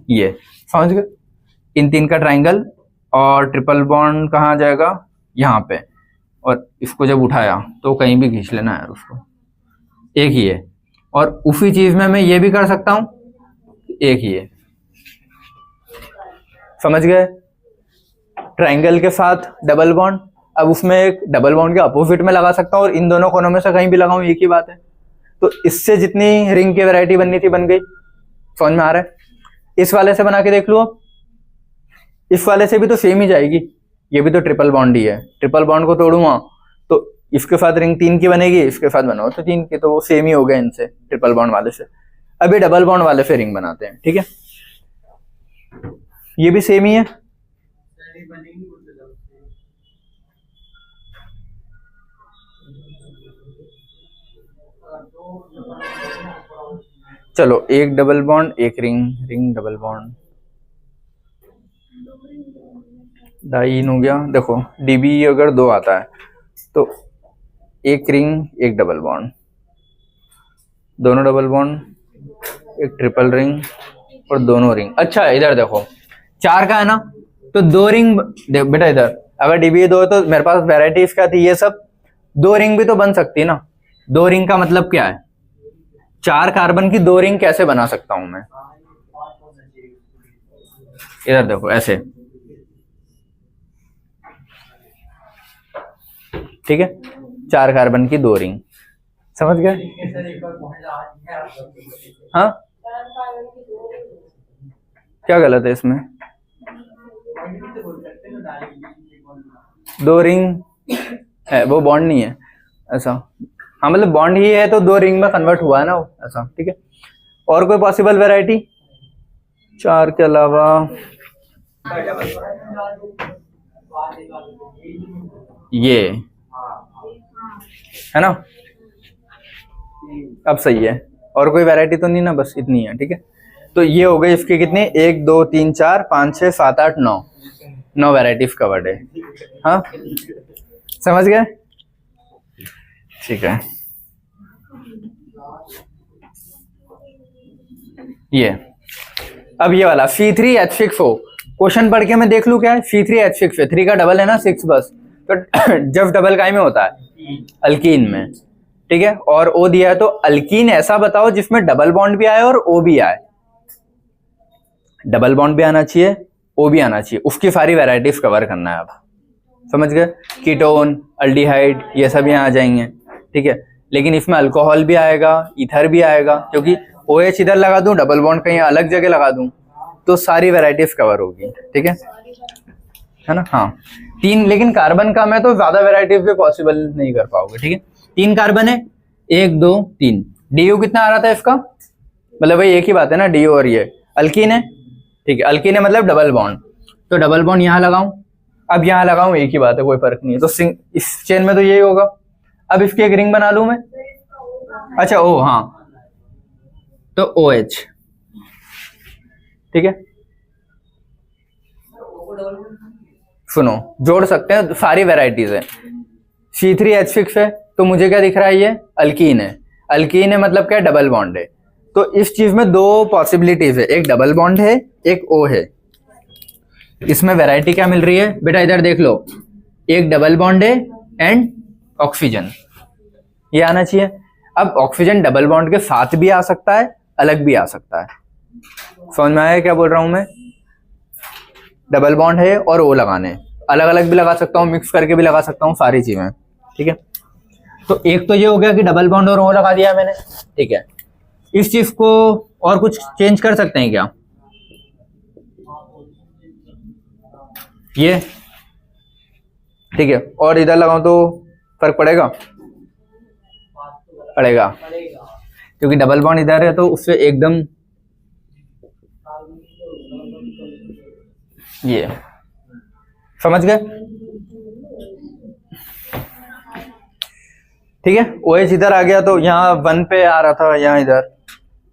ये समझ गए? इन 3 का ट्राइंगल, और ट्रिपल बॉन्ड कहाँ जाएगा? यहाँ पे। और इसको जब उठाया तो कहीं भी खींच लेना है उसको, एक ही है। और उसी चीज में मैं ये भी कर सकता हूं, एक ही है। समझ गए? ट्राइंगल के साथ डबल बॉन्ड, अब उसमें एक डबल बॉन्ड के अपोजिट में लगा सकता हूं और इन दोनों कोनों में से कहीं भी लगाऊं, एक ही बात है। तो इससे जितनी रिंग की वैरायटी बननी थी बन गई। समझ में आ रहा है? इस वाले से बना के देख लो। अब इस वाले से भी तो सेम ही जाएगी, ये भी तो ट्रिपल बॉन्ड ही है। ट्रिपल बॉन्ड को तोड़ूंगा तो इसके साथ रिंग 3 की बनेगी, इसके साथ बनाओ तो 3 की, तो वो सेम ही हो गया इनसे, ट्रिपल बॉन्ड वाले से। अभी डबल बॉन्ड वाले से रिंग बनाते हैं, ठीक है? ये भी सेम ही है। चलो, एक डबल बॉन्ड, एक ring, ring double bond, diene हो गया। देखो डीबी अगर 2 आता है तो एक रिंग, एक डबल बॉन्ड, दोनों डबल बॉन्ड, एक ट्रिपल रिंग और दोनों रिंग। अच्छा इधर देखो 4 का है ना, तो 2 रिंग बेटा इधर, अगर डीबी 2 है तो मेरे पास वेराइटीज क्या थी, ये सब 2 रिंग भी तो बन सकती है ना। 2 रिंग का मतलब क्या है? 4 कार्बन की 2 रिंग कैसे बना सकता हूं मैं? इधर देखो ऐसे, ठीक है? 4 कार्बन की 2 रिंग, समझ गए? हाँ, क्या गलत है इसमें? 2 रिंग है, वो बॉन्ड नहीं है ऐसा। हाँ मतलब बॉन्ड ही है तो 2 रिंग में कन्वर्ट हुआ है ना वो, ऐसा, ठीक है? और कोई पॉसिबल वैरायटी 4 के अलावा? ये है ना, अब सही है। और कोई वैरायटी तो नहीं ना, बस इतनी है, ठीक है? तो ये हो गई इसकी कितनी, 1 2 3 4 5 6 7 8 9 वैराइटीज कवर्ड है। हाँ समझ गए? ठीक है। ये अब ये वाला C3H6O, क्वेश्चन पढ़ के मैं देख लूं क्या है। C3H6 है, 3 का डबल है ना 6 बस, तो जब डबल काय में होता है? अल्कीन में, ठीक है? और O दिया है तो अल्कीन ऐसा बताओ जिसमें डबल बॉन्ड भी आए और O भी आए। डबल बॉन्ड भी आना चाहिए, O भी आना चाहिए, उसकी सारी वैरायटीज कवर करना है। अब समझ गए? कीटोन, अल्डिहाइड, ये सब यहाँ आ जाएंगे, ठीक है? लेकिन इसमें अल्कोहल भी आएगा, ईथर भी आएगा, क्योंकि OH इधर लगा दूं, डबल बॉन्ड कहीं अलग जगह लगा दूं, तो सारी वैरायटीज कवर होगी, ठीक है ना? हाँ 3, लेकिन कार्बन का मैं तो ज्यादा वैरायटीज भी पॉसिबल नहीं कर पाओगे, ठीक है? 3 कार्बन है, 1 2 3। DU कितना आ रहा था इसका? मतलब भाई एक ही बात है ना, DU और ये अल्कीन है, ठीक है? अल्कीन है मतलब डबल बॉन्ड, तो डबल बॉन्ड यहाँ लगाऊं, अब यहाँ लगाऊं, एक ही बात है, कोई फर्क नहीं है। तो इस चेन में तो यही होगा। अब इसकी एक रिंग बना लूं मैं। अच्छा O, हाँ तो OH, ठीक है? सुनो, जोड़ सकते हैं, सारी वैरायटीज है। C3H6 है तो मुझे क्या दिख रहा है? ये अल्कीन है। अल्कीन है मतलब क्या? डबल बॉन्ड है। तो इस चीज में 2 पॉसिबिलिटीज है, एक डबल बॉन्ड है, एक O है। इसमें वैरायटी क्या मिल रही है बेटा? इधर देख लो, एक डबल बॉन्ड है एंड ऑक्सीजन, ये आना चाहिए। अब ऑक्सीजन डबल बॉन्ड के साथ भी आ सकता है, अलग भी आ सकता है। समझ में आया क्या बोल रहा हूं मैं? डबल बॉन्ड है और ओ लगाने, अलग अलग भी लगा सकता हूँ, मिक्स करके भी लगा सकता हूँ, सारी चीजें। ठीक है, तो एक तो ये हो गया कि डबल बॉन्ड और ओ लगा दिया मैंने। ठीक है, इस चीज को और कुछ चेंज कर सकते हैं क्या? ये ठीक है, और इधर लगाऊं तो फर्क पड़ेगा? पड़ेगा, क्योंकि डबल बॉन्ड इधर है तो उससे एकदम ये, समझ गए? ठीक है, OH इधर आ गया तो यहाँ 1 पे आ रहा था, यहाँ इधर,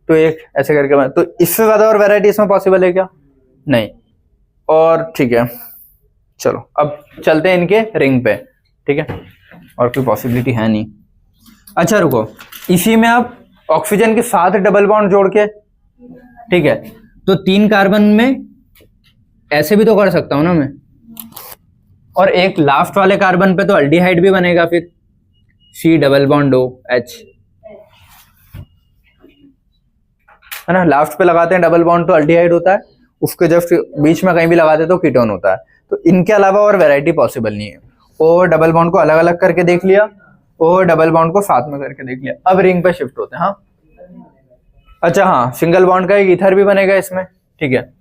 तो एक ऐसे करके, तो इससे ज्यादा और वैरायटी इसमें पॉसिबल है क्या? नहीं। और ठीक है, चलो अब चलते हैं इनके रिंग पे। ठीक है, और कोई पॉसिबिलिटी है नहीं। अच्छा रुको, इसी में आप ऑक्सीजन के साथ डबल बॉन्ड जोड़ के, ठीक है, तो 3 कार्बन में ऐसे भी तो कर सकता हूं ना मैं, और एक लास्ट वाले कार्बन पे तो अल्डिहाइड भी बनेगा, फिर C double bond O H, है ना? लास्ट पे लगाते हैं डबल बॉन्ड तो अल्डिहाइड होता है, उसके जस्ट बीच में कहीं भी लगाते तो कीटोन होता है। तो इनके अलावा और वैरायटी पॉसिबल नहीं है। ओ डबल बॉन्ड को अलग अलग करके देख लिया, ओ डबल बॉन्ड को साथ में करके देख लिया। अब रिंग पे शिफ्ट होते हैं। हाँ, अच्छा हाँ, सिंगल बॉन्ड का एक ईथर भी बनेगा इसमें। ठीक है,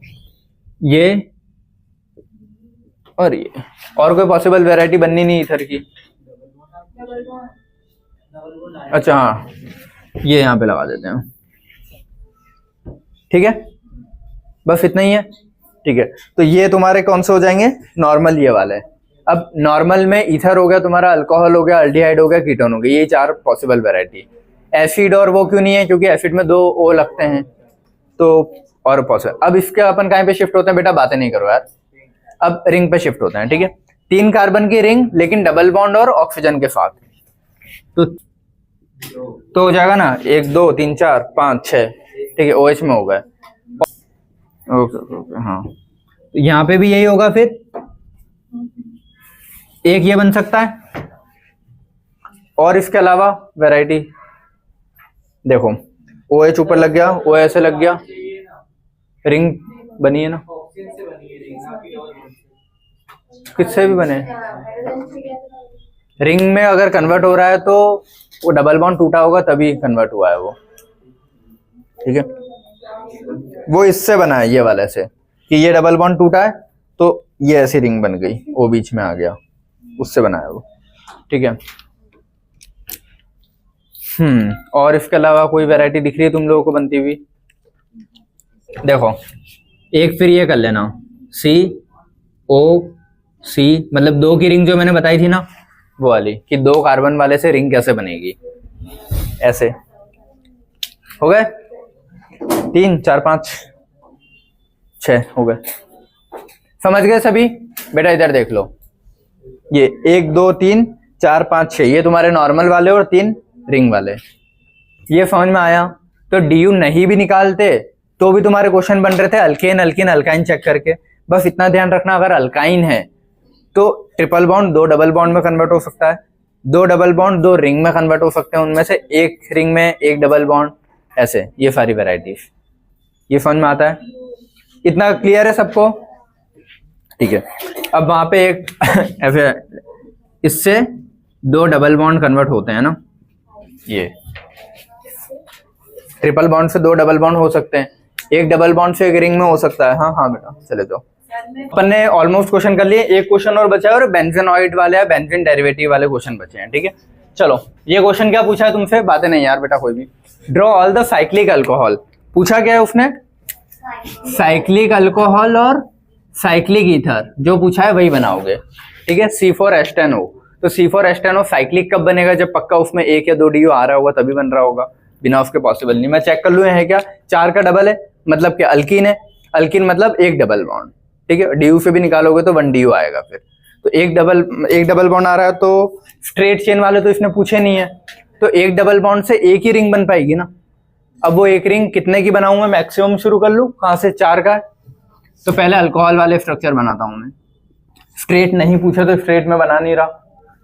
ये और ये, और कोई पॉसिबल वैरायटी बननी नहीं ईथर की। अच्छा हाँ, ये यहाँ पे लगा देते हैं। ठीक है, बस इतना ही है। ठीक है, तो ये तुम्हारे कौन से हो जाएंगे? नॉर्मल ये वाले। अब नॉर्मल में ईथर हो गया तुम्हारा, अल्कोहल हो गया, अल्डिहाइड हो गया, कीटोन हो गया, ये 4 पॉसिबल वैरायटी। एसिड और वो क्यों नहीं है? क्योंकि एसिड में 2 O लगते हैं, तो और पॉसिबल। अब इसके अपन कहीं पे शिफ्ट होते हैं? बेटा बातें नहीं करो यार, अब रिंग पे शिफ्ट होते हैं। ठीक है, 3 कार्बन की रिंग, लेकिन डबल बॉन्ड और ऑक्सीजन के साथ, तो हो जाएगा ना 1 2 3 4 5 6। ठीक है, OH में हो गया। ओके ओके, हाँ, तो यहाँ पे भी यही होगा। फिर एक ये बन सकता है, और इसके अलावा वैरायटी देखो, OH ऊपर लग गया, O ऐसे लग गया, रिंग बनी है ना? किससे भी बने, रिंग में अगर कन्वर्ट हो रहा है तो वो डबल बॉन्ड टूटा होगा तभी कन्वर्ट हुआ है वो। ठीक है, वो इससे बना है, ये वाले से, कि ये डबल बॉन्ड टूटा है तो ये ऐसी रिंग बन गई, वो बीच में आ गया, उससे बना है वो। ठीक है, और इसके अलावा कोई वैरायटी दिख रही है तुम लोगों को बनती हुई? देखो, एक फिर ये कर लेना, COC, मतलब 2 की रिंग जो मैंने बताई थी ना, वो वाली, कि 2 कार्बन वाले से रिंग कैसे बनेगी। ऐसे हो गए, 3 4 5 6 हो गए। समझ गए सभी? बेटा इधर देख लो, ये 1 2 3 4 5 6, ये तुम्हारे नॉर्मल वाले और 3 रिंग वाले। ये समझ में आया? तो DU नहीं भी निकालते तो भी तुम्हारे क्वेश्चन बन रहे थे अल्केन अल्किन अल्काइन चेक करके। बस इतना ध्यान रखना, अगर अल्काइन है तो ट्रिपल बॉन्ड 2 डबल बॉन्ड में कन्वर्ट हो सकता है, 2 डबल बॉन्ड 2 रिंग में कन्वर्ट हो सकते हैं, उनमें से एक रिंग में 1 डबल बॉन्ड, ऐसे ये सारी वैरायटीज। ये समझ में आता है? इतना क्लियर है सबको? ठीक है, अब वहां पे एक ऐसे इससे 2 डबल बॉन्ड कन्वर्ट होते हैं ना, ये ट्रिपल बॉन्ड से 2 डबल बॉन्ड हो सकते हैं, 1 डबल बॉन्ड से 1 रिंग में हो सकता है। हाँ हाँ बेटा, चले जाओ। अपन ने ऑलमोस्ट क्वेश्चन कर लिए, एक क्वेश्चन और बचा है, और बेंजेनॉइड वाले या बेंजीन डेरिवेटिव वाले क्वेश्चन बचे हैं। ठीक है, चलो, ये क्वेश्चन क्या पूछा है तुमसे? बातें नहीं यार बेटा कोई भी। Draw all the cyclic alcohol, पूछा क्या है उसने? साइक्लिक अल्कोहल और साइक्लिक ईथर, जो पूछा है वही बनाओगे। ठीक है, C4H10O, तो C4H10O साइक्लिक कब बनेगा? जब पक्का उसमें 1 या 2 DU आ रहा होगा तभी बन रहा होगा, बिना उसके पॉसिबल नहीं। मैं चेक कर लूँ है क्या? 4 का डबल है, मतलब क्या अल्कीन है, अल्कीन मतलब 1 डबल बॉन्ड। ठीक है, DU से भी निकालोगे तो 1 DU आएगा। फिर तो 1 डबल बॉन्ड आ रहा है, तो स्ट्रेट चेन वाले तो इसने पूछे नहीं है, तो 1 डबल बॉन्ड से 1 ही रिंग बन पाएगी ना। अब वो 1 रिंग कितने की बनाऊं मैं? मैक्सिमम शुरू कर लूं, कहां से? 4 का, तो पहले अल्कोहल वाले स्ट्रक्चर बनाता हूं मैं। स्ट्रेट नहीं पूछा तो स्ट्रेट में बना नहीं रहा,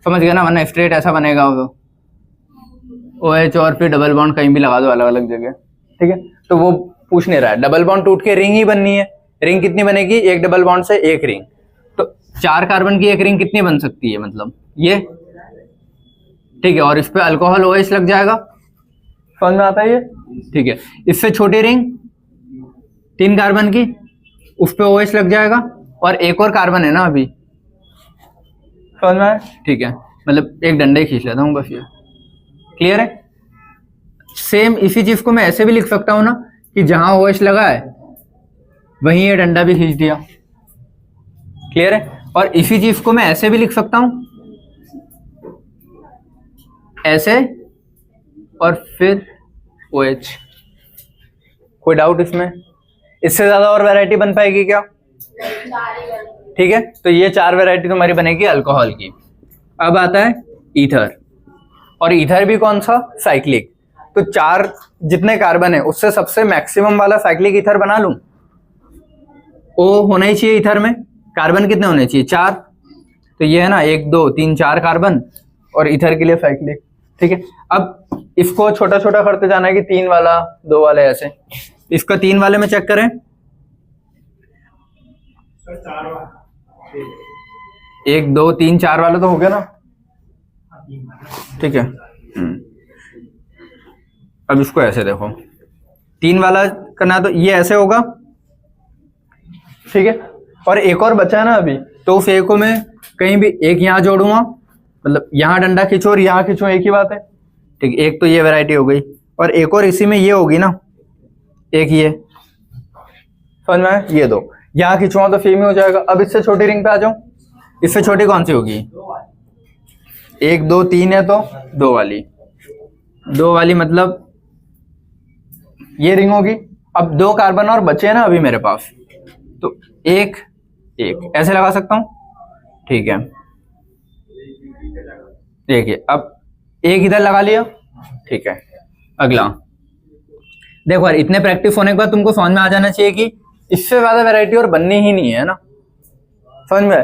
समझ गया ना, वरना स्ट्रेट ऐसा बनेगा वो। OH और फिर डबल बॉन्ड कहीं भी लगा दो अलग अलग जगह, ठीक है। तो वो पूछ नहीं रहा है, डबल बॉन्ड टूट के रिंग ही बननी है। रिंग कितनी बनेगी, एक डबल बॉन्ड से एक रिंग, तो 4 कार्बन की एक रिंग कितनी बन सकती है, मतलब ये, ठीक है। और इस पे अल्कोहल OH लग जाएगा, समझ में आता है ये, ठीक है। इससे छोटी रिंग 3 कार्बन की, उस पे OH लग जाएगा, और एक और कार्बन है ना अभी, समझ में आया, ठीक है। मतलब एक डंडा ही खींच लेता हूँ बस, ये क्लियर है। सेम इसी चीज को मैं ऐसे भी लिख सकता हूँ ना कि जहां OH लगा है वहीं ये डंडा भी खींच दिया, क्लियर है। और इसी चीज को मैं ऐसे भी लिख सकता हूं, ऐसे, और फिर OH। कोई डाउट इसमें? इससे ज्यादा और वैरायटी बन पाएगी क्या? ठीक है, तो ये 4 वैरायटी तुम्हारी बनेगी अल्कोहल की। अब आता है ईथर, और ईथर भी कौन सा, साइक्लिक। तो 4 जितने कार्बन है उससे सबसे मैक्सिमम वाला साइक्लिक ईथर बना लूं। O होना ही चाहिए ईथर में, कार्बन कितने होने चाहिए, 4। तो ये है ना 1 2 3 4 कार्बन, और ईथर के लिए साइक्लिक, ठीक है। अब इसको छोटा छोटा करते जाना है कि 3 वाला 2 वाले ऐसे। इसका 3 वाले में चेक करें, 1 2 3 4 वाला तो हो गया ना, ठीक है। अब इसको ऐसे देखो, 3 वाला करना तो ये ऐसे होगा, ठीक है। और एक और बचा है ना अभी, तो उस एक को मैं कहीं भी एक यहाँ जोड़ूंगा, मतलब यहाँ डंडा खींचो और यहाँ खींचो, एक ही बात है, ठीक है। एक तो ये वैरायटी हो गई, और एक और इसी में ये होगी ना, एक ये, समझ में आया, ये 2 यहाँ खींचूंगा तो सेम ही हो जाएगा। अब इससे छोटी रिंग पे आ जाऊं, इससे छोटी कौन सी होगी, 1 2 3 है तो 2 वाली, 2 वाली मतलब ये रिंग होगी। अब 2 कार्बन और बचे हैं ना अभी मेरे पास, तो एक ऐसे लगा सकता हूं, ठीक है। देखिए अब एक इधर लगा लिया, ठीक है। अगला देखो यार, इतने प्रैक्टिस होने के बाद तुमको समझ में आ जाना चाहिए कि इससे ज्यादा वैरायटी और बननी ही नहीं है ना, समझ में।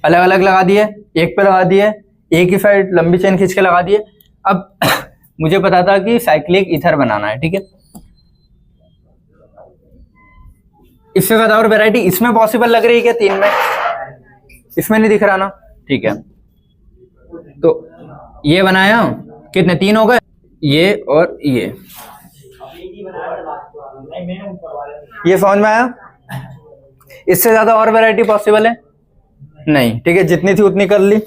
अलग अलग लगा दिए, एक पे लगा दिए, एक ही साइड लंबी चेन खींच के लगा दिए। अब मुझे पता था कि साइक्लिक ईथर बनाना है, ठीक है। इससे ज्यादा और वैरायटी इसमें पॉसिबल लग रही है क्या, 3 में, इसमें नहीं दिख रहा ना, ठीक है। तो ये बनाया, कितने 3 हो गए, ये और ये समझ में आया। इससे ज्यादा और वैरायटी पॉसिबल है नहीं, ठीक है। जितनी थी उतनी कर ली।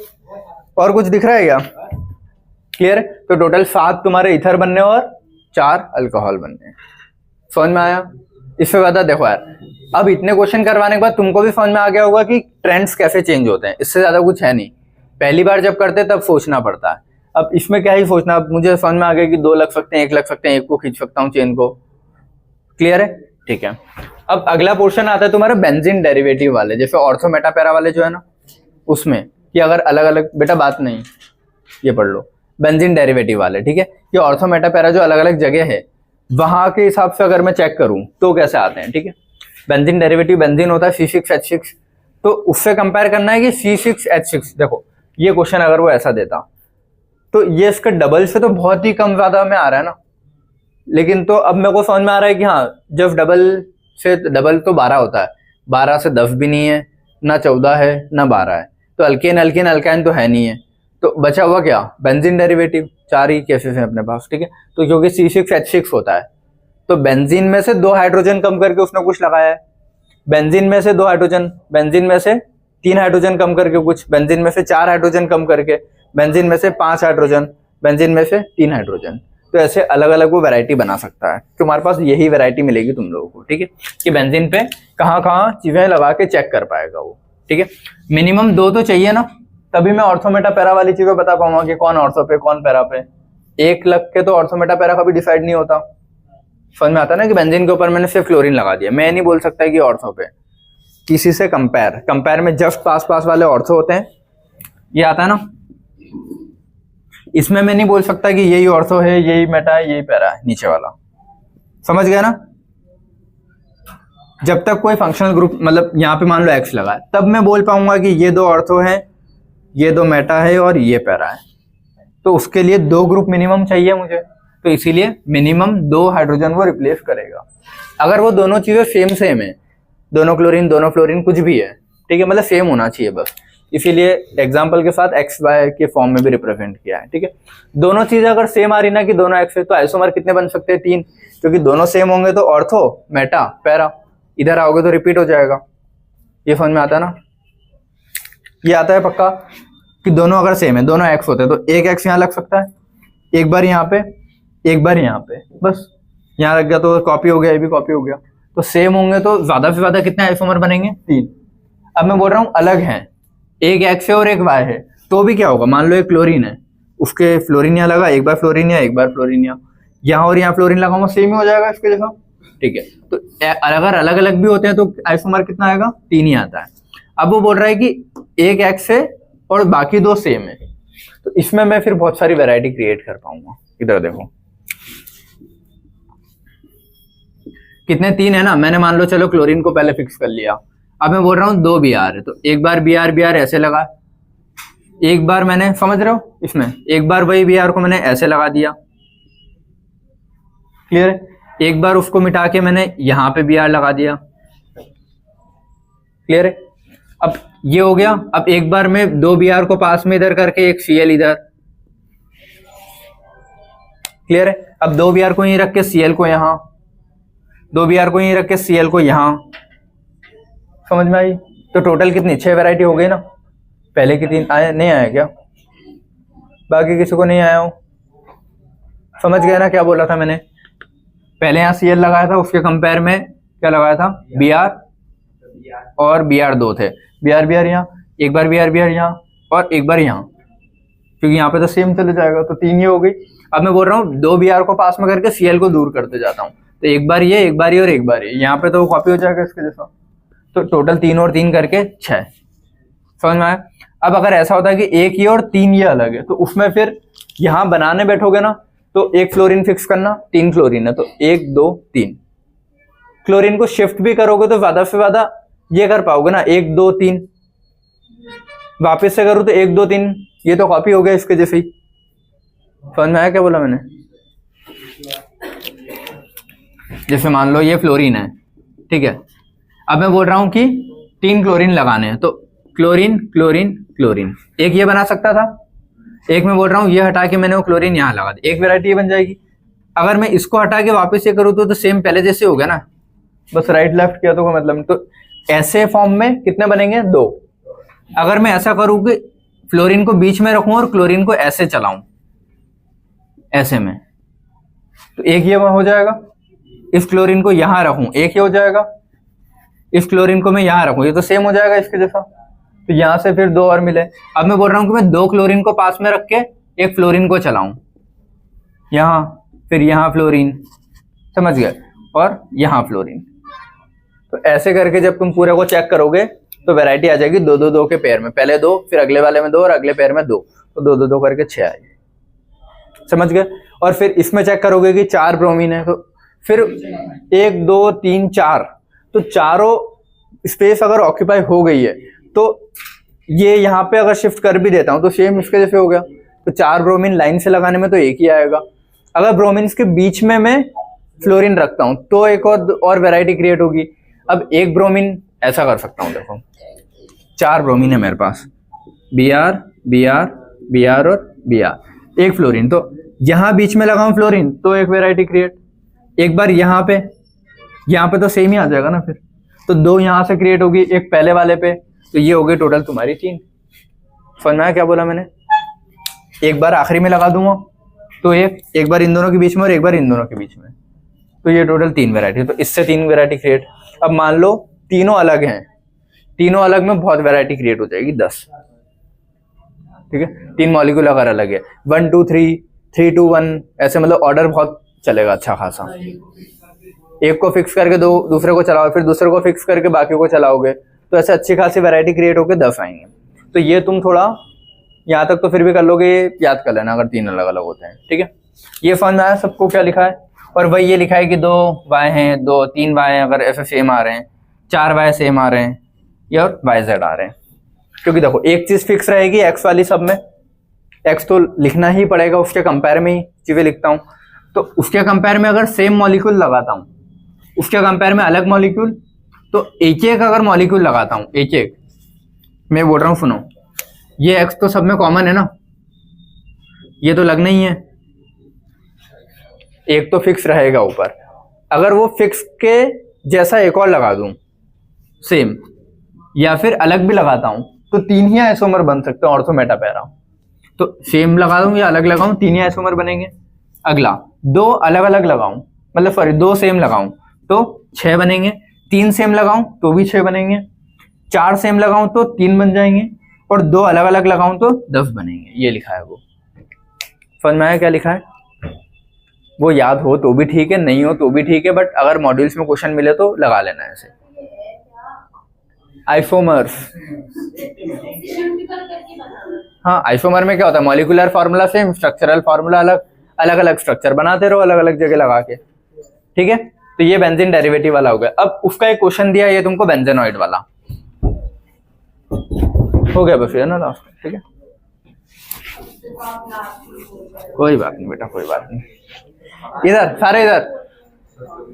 और कुछ दिख रहा है क्या, क्लियर है। तो टोटल 7 तुम्हारे ईथर बनने और 4 अल्कोहल बनने, समझ में आया। इससे ज्यादा देखो यार, अब इतने क्वेश्चन करवाने के बाद तुमको भी समझ में आ गया होगा कि ट्रेंड्स कैसे चेंज होते हैं। इससे ज्यादा कुछ है नहीं, पहली बार जब करते तब सोचना पड़ता है। अब इसमें क्या ही सोचना, अब मुझे समझ में आ गया कि 2 लग सकते हैं, 1 लग सकते हैं, एक को खींच सकता हूँ चेन को, क्लियर है, ठीक है। अब अगला पोर्शन आता है तुम्हारा बेंजीन डेरिवेटिव वाले, जैसे ऑर्थो मेटा पैरा वाले जो है ना, उसमें कि अगर अलग अलग, बेटा बात नहीं, ये पढ़ लो बेंजीन डेरिवेटिव वाले, ठीक है। कि ऑर्थो मेटा पैरा जो अलग अलग जगह है वहां के हिसाब से अगर मैं चेक करूं तो कैसे आते हैं, ठीक है। बेंजीन डेरिवेटिव, बेंजीन होता है C6H6, तो उससे कंपेयर करना है कि C6H6। देखो ये क्वेश्चन अगर वो ऐसा देता तो ये इसका डबल से तो बहुत ही कम ज्यादा में आ रहा है ना, लेकिन तो अब मेरे को समझ में आ रहा है कि हाँ, जब डबल से डबल तो 12 होता है, 12 से 10 भी नहीं है, ना 14 है ना 12 है, तो अल्केन अल्केन अल्काइन तो है नहीं है, तो बचा हुआ क्या, बेंजीन डेरिवेटिव। 4 ही केसेस हैं अपने पास, ठीक है। तो क्योंकि C6H6 होता है, तो बेंजीन में से 2 हाइड्रोजन कम करके उसने कुछ लगाया है, बेंजीन में से 2 हाइड्रोजन, बेंजीन में से 3 हाइड्रोजन कम करके कुछ, बेंजीन में से 4 हाइड्रोजन कम करके, बेंजीन में से 5 हाइड्रोजन, बेंजीन में से 3 हाइड्रोजन। तो ऐसे अलग अलग वो वैरायटी बना सकता है। तुम्हारे पास यही वैरायटी मिलेगी तुम लोगों को, ठीक है, कि बेंजीन पे कहाँ कहाँ चीजें लगा के चेक कर पाएगा वो, ठीक है। मिनिमम 2 तो चाहिए ना, तभी मैं ऑर्थोमेटा पैरा वाली चीजें बता पाऊंगा कि कौन ऑर्थो पे कौन पैरा पे। 1 लग के तो ऑर्थोमेटा पैरा कभी डिसाइड नहीं होता। समझ में आता ना कि बेंजीन के ऊपर मैंने सिर्फ क्लोरीन लगा दिया, मैं नहीं बोल सकता कि ऑर्थो पे। किसी से कंपेयर में जस्ट पास वाले ऑर्थो होते हैं, ये आता है ना, इसमें मैं नहीं बोल सकता कि यही ऑर्थो है, यही मेटा है, यही पैरा है, नीचे वाला। समझ गया ना। जब तक कोई फंक्शनल ग्रुप, मतलब यहाँ पे मान लो एक्स लगा है, तब मैं बोल पाऊंगा कि ये 2 ऑर्थो है, ये 2 मेटा है और ये पैरा है। तो उसके लिए 2 ग्रुप मिनिमम चाहिए मुझे, तो इसीलिए मिनिमम 2 हाइड्रोजन वो रिप्लेस करेगा। अगर वो दोनों चीजें सेम है, दोनों क्लोरीन दोनों फ्लोरीन कुछ भी है, ठीक है, मतलब सेम होना चाहिए बस, इसीलिए एग्जाम्पल के साथ एक्स वाई के फॉर्म में भी रिप्रेजेंट किया है, ठीक है। दोनों चीजें अगर सेम आ रही ना कि दोनों एक्स है, तो आइसोमर कितने बन सकते हैं? 3, क्योंकि दोनों सेम होंगे तो ऑर्थो मेटा पैरा, इधर आओगे तो रिपीट हो जाएगा। ये समझ में आता है ना? ये आता है पक्का कि दोनों अगर सेम है, दोनों एक्स होते हैं तो एक एक्स यहाँ लग सकता है, एक बार यहाँ पे, एक बार यहाँ पे, बस यहाँ लग गया तो कॉपी हो गया, ये भी कॉपी हो गया। तो सेम होंगे तो ज्यादा से ज्यादा कितने आइसोमर बनेंगे? 3। अब मैं बोल रहा हूँ अलग हैं, एक एक्स है और एक वाई है, तो भी क्या होगा? मान लो एक क्लोरीन है, उसके फ्लोरीन यहाँ लगा, एक बार फ्लोरीन यहाँ, एक बार फ्लोरीन यहाँ और यहाँ फ्लोरीन लगाऊंगा, सेम ही हो जाएगा इसके जैसा, ठीक है। तो अगर अलग अलग भी होते हैं तो आइसोमर कितना आएगा? 3 ही आता है। अब वो बोल रहा है कि एक एक्स है और बाकी 2 सेम है, तो इसमें मैं फिर बहुत सारी वैरायटी क्रिएट कर पाऊंगा। इधर देखो कितने 3 है ना, मैंने मान लो चलो क्लोरीन को पहले फिक्स कर लिया। अब मैं बोल रहा हूँ 2 Br है, तो एक बार Br ऐसे लगा, एक बार मैंने, समझ रहे हो इसमें, एक बार वही Br को मैंने ऐसे लगा दिया, क्लियर है। एक बार उसको मिटा के मैंने यहाँ पे Br लगा दिया, क्लियर है। अब ये हो गया। अब एक बार में 2 Br को पास में इधर करके एक Cl इधर, क्लियर है। अब 2 Br को यहीं रख के Cl को यहाँ, 2 Br को यहीं रख के Cl को यहाँ, समझ में आई? तो टोटल कितनी? 6 वैरायटी हो गई ना। पहले की 3 आया नहीं आया क्या? बाकी किसी को नहीं आया हो? समझ गए ना क्या बोला था मैंने? पहले यहाँ Cl लगाया था, उसके कंपेयर में क्या लगाया था? Br और Br 2 थे, Br यहाँ, एक बार Br यहाँ और एक बार यहाँ, क्योंकि यहाँ पे तो सेम चले जाएगा, तो 3 ये हो गई। अब मैं बोल रहा हूँ 2 Br को पास में करके Cl को दूर करते जाता हूँ, तो एक बार ये, एक बार ये और एक बार ये, यहाँ पे तो वो कॉपी हो जाएगा इसके जैसा। तो टोटल 3 और 3 करके 6, समझ में आया? अब अगर ऐसा होता है कि एक ये और 3 ये अलग है, तो उसमें फिर यहाँ बनाने बैठोगे ना, तो एक फ्लोरीन फिक्स करना, 3 फ्लोरीन है तो 1 2 3, क्लोरीन को शिफ्ट भी करोगे तो ज्यादा से ज्यादा ये कर पाओगे ना, 1 2 3, वापस से करूँ तो 1 2 3, ये तो कॉपी हो गया इसके जैसे ही। समझ में आया क्या बोला मैंने? जैसे मान लो ये फ्लोरीन है, ठीक है। अब मैं बोल रहा हूं कि 3 क्लोरीन लगाने हैं, तो क्लोरीन क्लोरीन क्लोरीन, एक ये बना सकता था, एक मैं बोल रहा हूँ ये हटा के मैंने वो क्लोरीन यहाँ लगा दिया, एक वैरायटी ये बन जाएगी। अगर मैं इसको हटा के वापस ये करूँ तो सेम पहले जैसे हो गया ना, बस राइट लेफ्ट किया तो कोई मतलब नहीं। तो ऐसे फॉर्म में कितने बनेंगे? 2। अगर मैं ऐसा करूँ कि फ्लोरीन को बीच में रखूं और क्लोरीन को ऐसे चलाऊं, ऐसे में, तो एक ये हो जाएगा। इस क्लोरीन को यहां रखूं, एक ये हो जाएगा। इस क्लोरीन को मैं यहां रखूं, ये तो सेम हो जाएगा इसके जैसा। तो यहां से फिर 2 और मिले। अब मैं बोल रहा हूं कि मैं 2 क्लोरीन को पास में रख के एक फ्लोरीन को चलाऊं, यहां, फिर यहां फ्लोरीन, समझ गए, और यहां फ्लोरीन। तो ऐसे करके जब तुम पूरे को चेक करोगे तो वैरायटी आ जाएगी 2 2 2 के पेयर में, पहले 2, फिर अगले वाले में 2 और अगले पेयर में 2, तो 2 2 2 करके 6 आएगी, समझ गए। और फिर इसमें चेक करोगे कि 4 ब्रोमीन है, तो फिर 1 2 3 4, तो चारों स्पेस अगर ऑक्यूपाई हो गई है तो ये यहाँ पे अगर शिफ्ट कर भी देता हूँ तो सेम इसके जैसे हो गया। तो 4 ब्रोमीन लाइन से लगाने में तो एक ही आएगा। अगर ब्रोमीन के बीच में मैं फ्लोरीन रखता हूँ तो एक और वैरायटी क्रिएट होगी। अब एक ब्रोमीन ऐसा कर सकता हूँ, देखो 4 ब्रोमीन है मेरे पास, Br Br Br और Br, एक फ्लोरीन, तो यहाँ बीच में लगाऊं फ्लोरीन तो एक वैरायटी क्रिएट, एक बार यहाँ पे तो सेम ही आ जाएगा ना, फिर तो 2 यहाँ से क्रिएट होगी, एक पहले वाले पे, तो ये हो गई टोटल तुम्हारी 3। समझ में आया क्या बोला मैंने? एक बार आखिरी में लगा दूंगा तो एक बार इन दोनों के बीच में और एक बार इन दोनों के बीच में, तो ये टोटल 3 वैरायटी, तो इससे 3 वैरायटी क्रिएट। अब मान लो तीनों अलग हैं, तीनों अलग में बहुत वैरायटी क्रिएट हो जाएगी 10, ठीक है। 3 मॉलिक्यूल अगर अलग है, 1 2 3 3 2 1, ऐसे मतलब ऑर्डर बहुत चलेगा अच्छा खासा। एक को फिक्स करके दूसरे को चलाओ, फिर दूसरे को फिक्स करके बाकी को चलाओगे, तो ऐसे अच्छी खासी वैरायटी क्रिएट होकर 10 आएंगे। तो ये तुम थोड़ा यहाँ तक तो फिर भी कर लोगे, याद कर लेना अगर 3 अलग अलग होते हैं, ठीक है। ये समझ में आया सबको क्या लिखा है? और वही ये लिखा है कि 2 वाई हैं, 3 वाई हैं, अगर ऐसे सेम आ रहे हैं, 4 वाई सेम आ रहे हैं, या वाई जेड आ रहे हैं। क्योंकि देखो एक चीज फिक्स रहेगी एक्स वाली सब में, एक्स तो लिखना ही पड़ेगा, उसके कंपेयर में ही चीजें लिखता हूँ। तो उसके कंपेयर में अगर सेम मॉलिक्यूल लगाता हूँ, उसके कंपेयर में अलग मॉलिक्यूल, तो एक एक अगर मॉलिक्यूल लगाता हूँ, एक एक, मैं बोल रहा हूँ सुनो, ये एक्स तो सब में कॉमन है ना, ये तो लगना ही है, एक तो फिक्स रहेगा ऊपर। अगर वो फिक्स के जैसा एक और लगा दूं सेम, या फिर अलग भी लगाता हूं, तो तीन ही आइसोमर बन सकते हैं ऑर्थो मेटा पैरा। तो सेम लगा दूं या अलग लगाऊं, तीन ही आइसोमर बनेंगे। अगला, दो अलग अलग लगाऊं, मतलब सॉरी दो सेम लगाऊं तो 6 बनेंगे, तीन सेम लगाऊं तो भी 6 बनेंगे, 4 सेम लगाऊं तो 3 बन जाएंगे, और दो अलग अलग लगाऊं तो 10 बनेंगे। ये लिखा है वो, समझ में आया क्या लिखा है? वो याद हो तो भी ठीक है, नहीं हो तो भी ठीक है, बट अगर मॉड्यूल्स में क्वेश्चन मिले तो लगा लेना है ऐसे। आइसोमर्स, हाँ आइसोमर में क्या होता है, molecular formula same, structural formula अलग, अलग अलग स्ट्रक्चर बनाते रहो अलग अलग जगह लगा के, ठीक है। तो ये बेंजीन डेरिवेटिव वाला हो गया। अब उसका एक क्वेश्चन दिया ये तुमको बेंजेनॉइड वाला, हो गया बस ये ना लास्ट, ठीक है। कोई बात नहीं बेटा, कोई बात नहीं। इधर सारे इधर,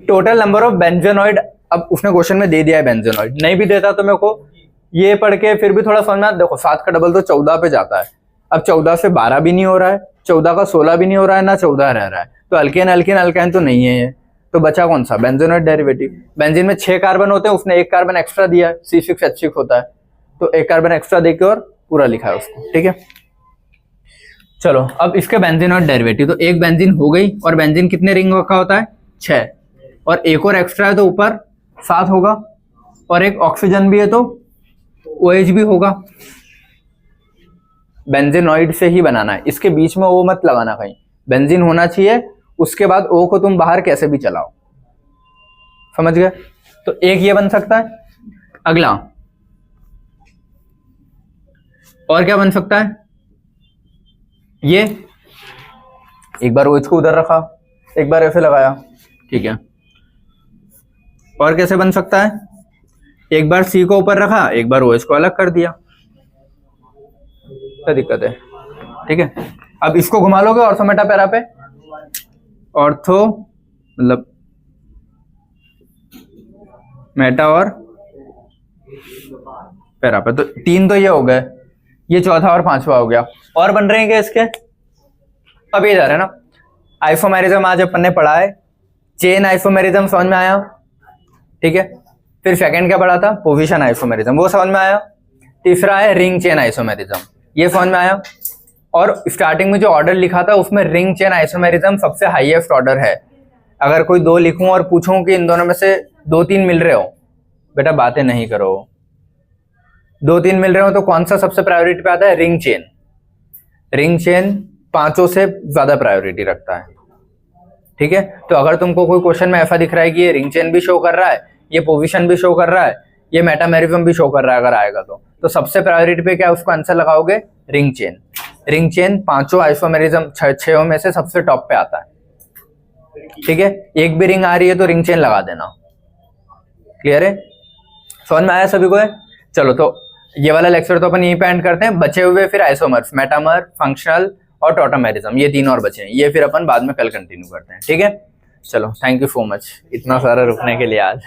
टोटल नंबर ऑफ बेंजेनॉइड, अब उसने क्वेश्चन में दे दिया है बेंजेनॉइड, नहीं भी देता तो मेरे को ये पढ़ के फिर भी थोड़ा समझना। देखो 7 का डबल तो 14 पे जाता है, अब 14 से 12 भी नहीं हो रहा है, 14 का 16 भी नहीं हो रहा है, ना 14 रह रहा है, तो अल्केन अल्केन अल्काइन तो नहीं है ये, तो बचा कौन सा, बेंजेनॉइड डेरिवेटिव। बेंजीन में 6 कार्बन होते हैं, उसने 1 कार्बन एक्स्ट्रा दिया है, C6H6 होता है, तो 1 कार्बन एक्स्ट्रा देके और पूरा लिखा है उसको, ठीक है। चलो अब इसके बेंजीनॉइड डेरिवेटिव, तो एक बेंजीन हो गई, और बेंजीन कितने रिंग का होता है, 6, और एक और एक्स्ट्रा है तो ऊपर 7 होगा, और एक ऑक्सीजन भी है तो OH भी होगा। बेंजीनॉइड से ही बनाना है, इसके बीच में O मत लगाना कहीं, बेंजीन होना चाहिए, उसके बाद O को तुम बाहर कैसे भी चलाओ, समझ गए। तो एक ये बन सकता है। अगला और क्या बन सकता है, ये एक बार OH को उधर रखा, एक बार ऐसे लगाया, ठीक है। और कैसे बन सकता है, एक बार C को ऊपर रखा, एक बार OH को अलग कर दिया, क्या दिक्कत है, ठीक है। अब इसको घुमा लोगे ऑर्थो मेटा पैरा पे, ऑर्थो मतलब मेटा और पैरा पे, तो 3 तो ये हो गए, ये चौथा और 5वां हो गया। और बन रहे हैं क्या इसके, अब इधर है ना आइसोमेरिज्म, आज अपन ने पढ़ा है, चेन आइसोमेरिज्म समझ में आया, ठीक है। फिर सेकंड क्या पढ़ा था, पोजीशन आइसोमेरिज्म, वो समझ में आया। तीसरा है रिंग चेन आइसोमेरिज्म, ये समझ में आया। और स्टार्टिंग में जो ऑर्डर लिखा था उसमें रिंग चेन आइसोमेरिज्म सबसे हाईएस्ट ऑर्डर है। अगर कोई दो लिखूं और पूछूं कि इन दोनों में से 2-3 मिल रहे हो, बेटा बातें नहीं करो, 2-3 मिल रहे हो तो कौन सा सबसे प्रायोरिटी पे आता है, रिंग चेन। रिंग चेन 5 से ज्यादा प्रायोरिटी रखता है, ठीक है। तो अगर तुमको कोई क्वेश्चन में ऐसा दिख रहा है कि ये रिंग चेन भी शो कर रहा है, ये पोजीशन भी शो कर रहा है, ये मेटामेरिज्म भी शो कर रहा है, अगर आएगा तो सबसे प्रायोरिटी पे क्या उसको आंसर लगाओगे, ring chain. Ring chain 5 isomerism 6 में से सबसे टॉप पे आता है, ठीक है। एक भी रिंग आ रही है तो रिंग चेन लगा देना, क्लियर है, समझ में आया सभी को है। चलो तो ये वाला लेक्चर तो अपन यहीं पे एंड करते हैं, बचे हुए फिर आइसोमर्स, मेटामर, फंक्शनल और टॉटोमेरिज्म, ये 3 और बचे हैं, ये फिर अपन बाद में कल कंटिन्यू करते हैं, ठीक है। चलो थैंक यू सो मच इतना सारा रुकने के लिए आज।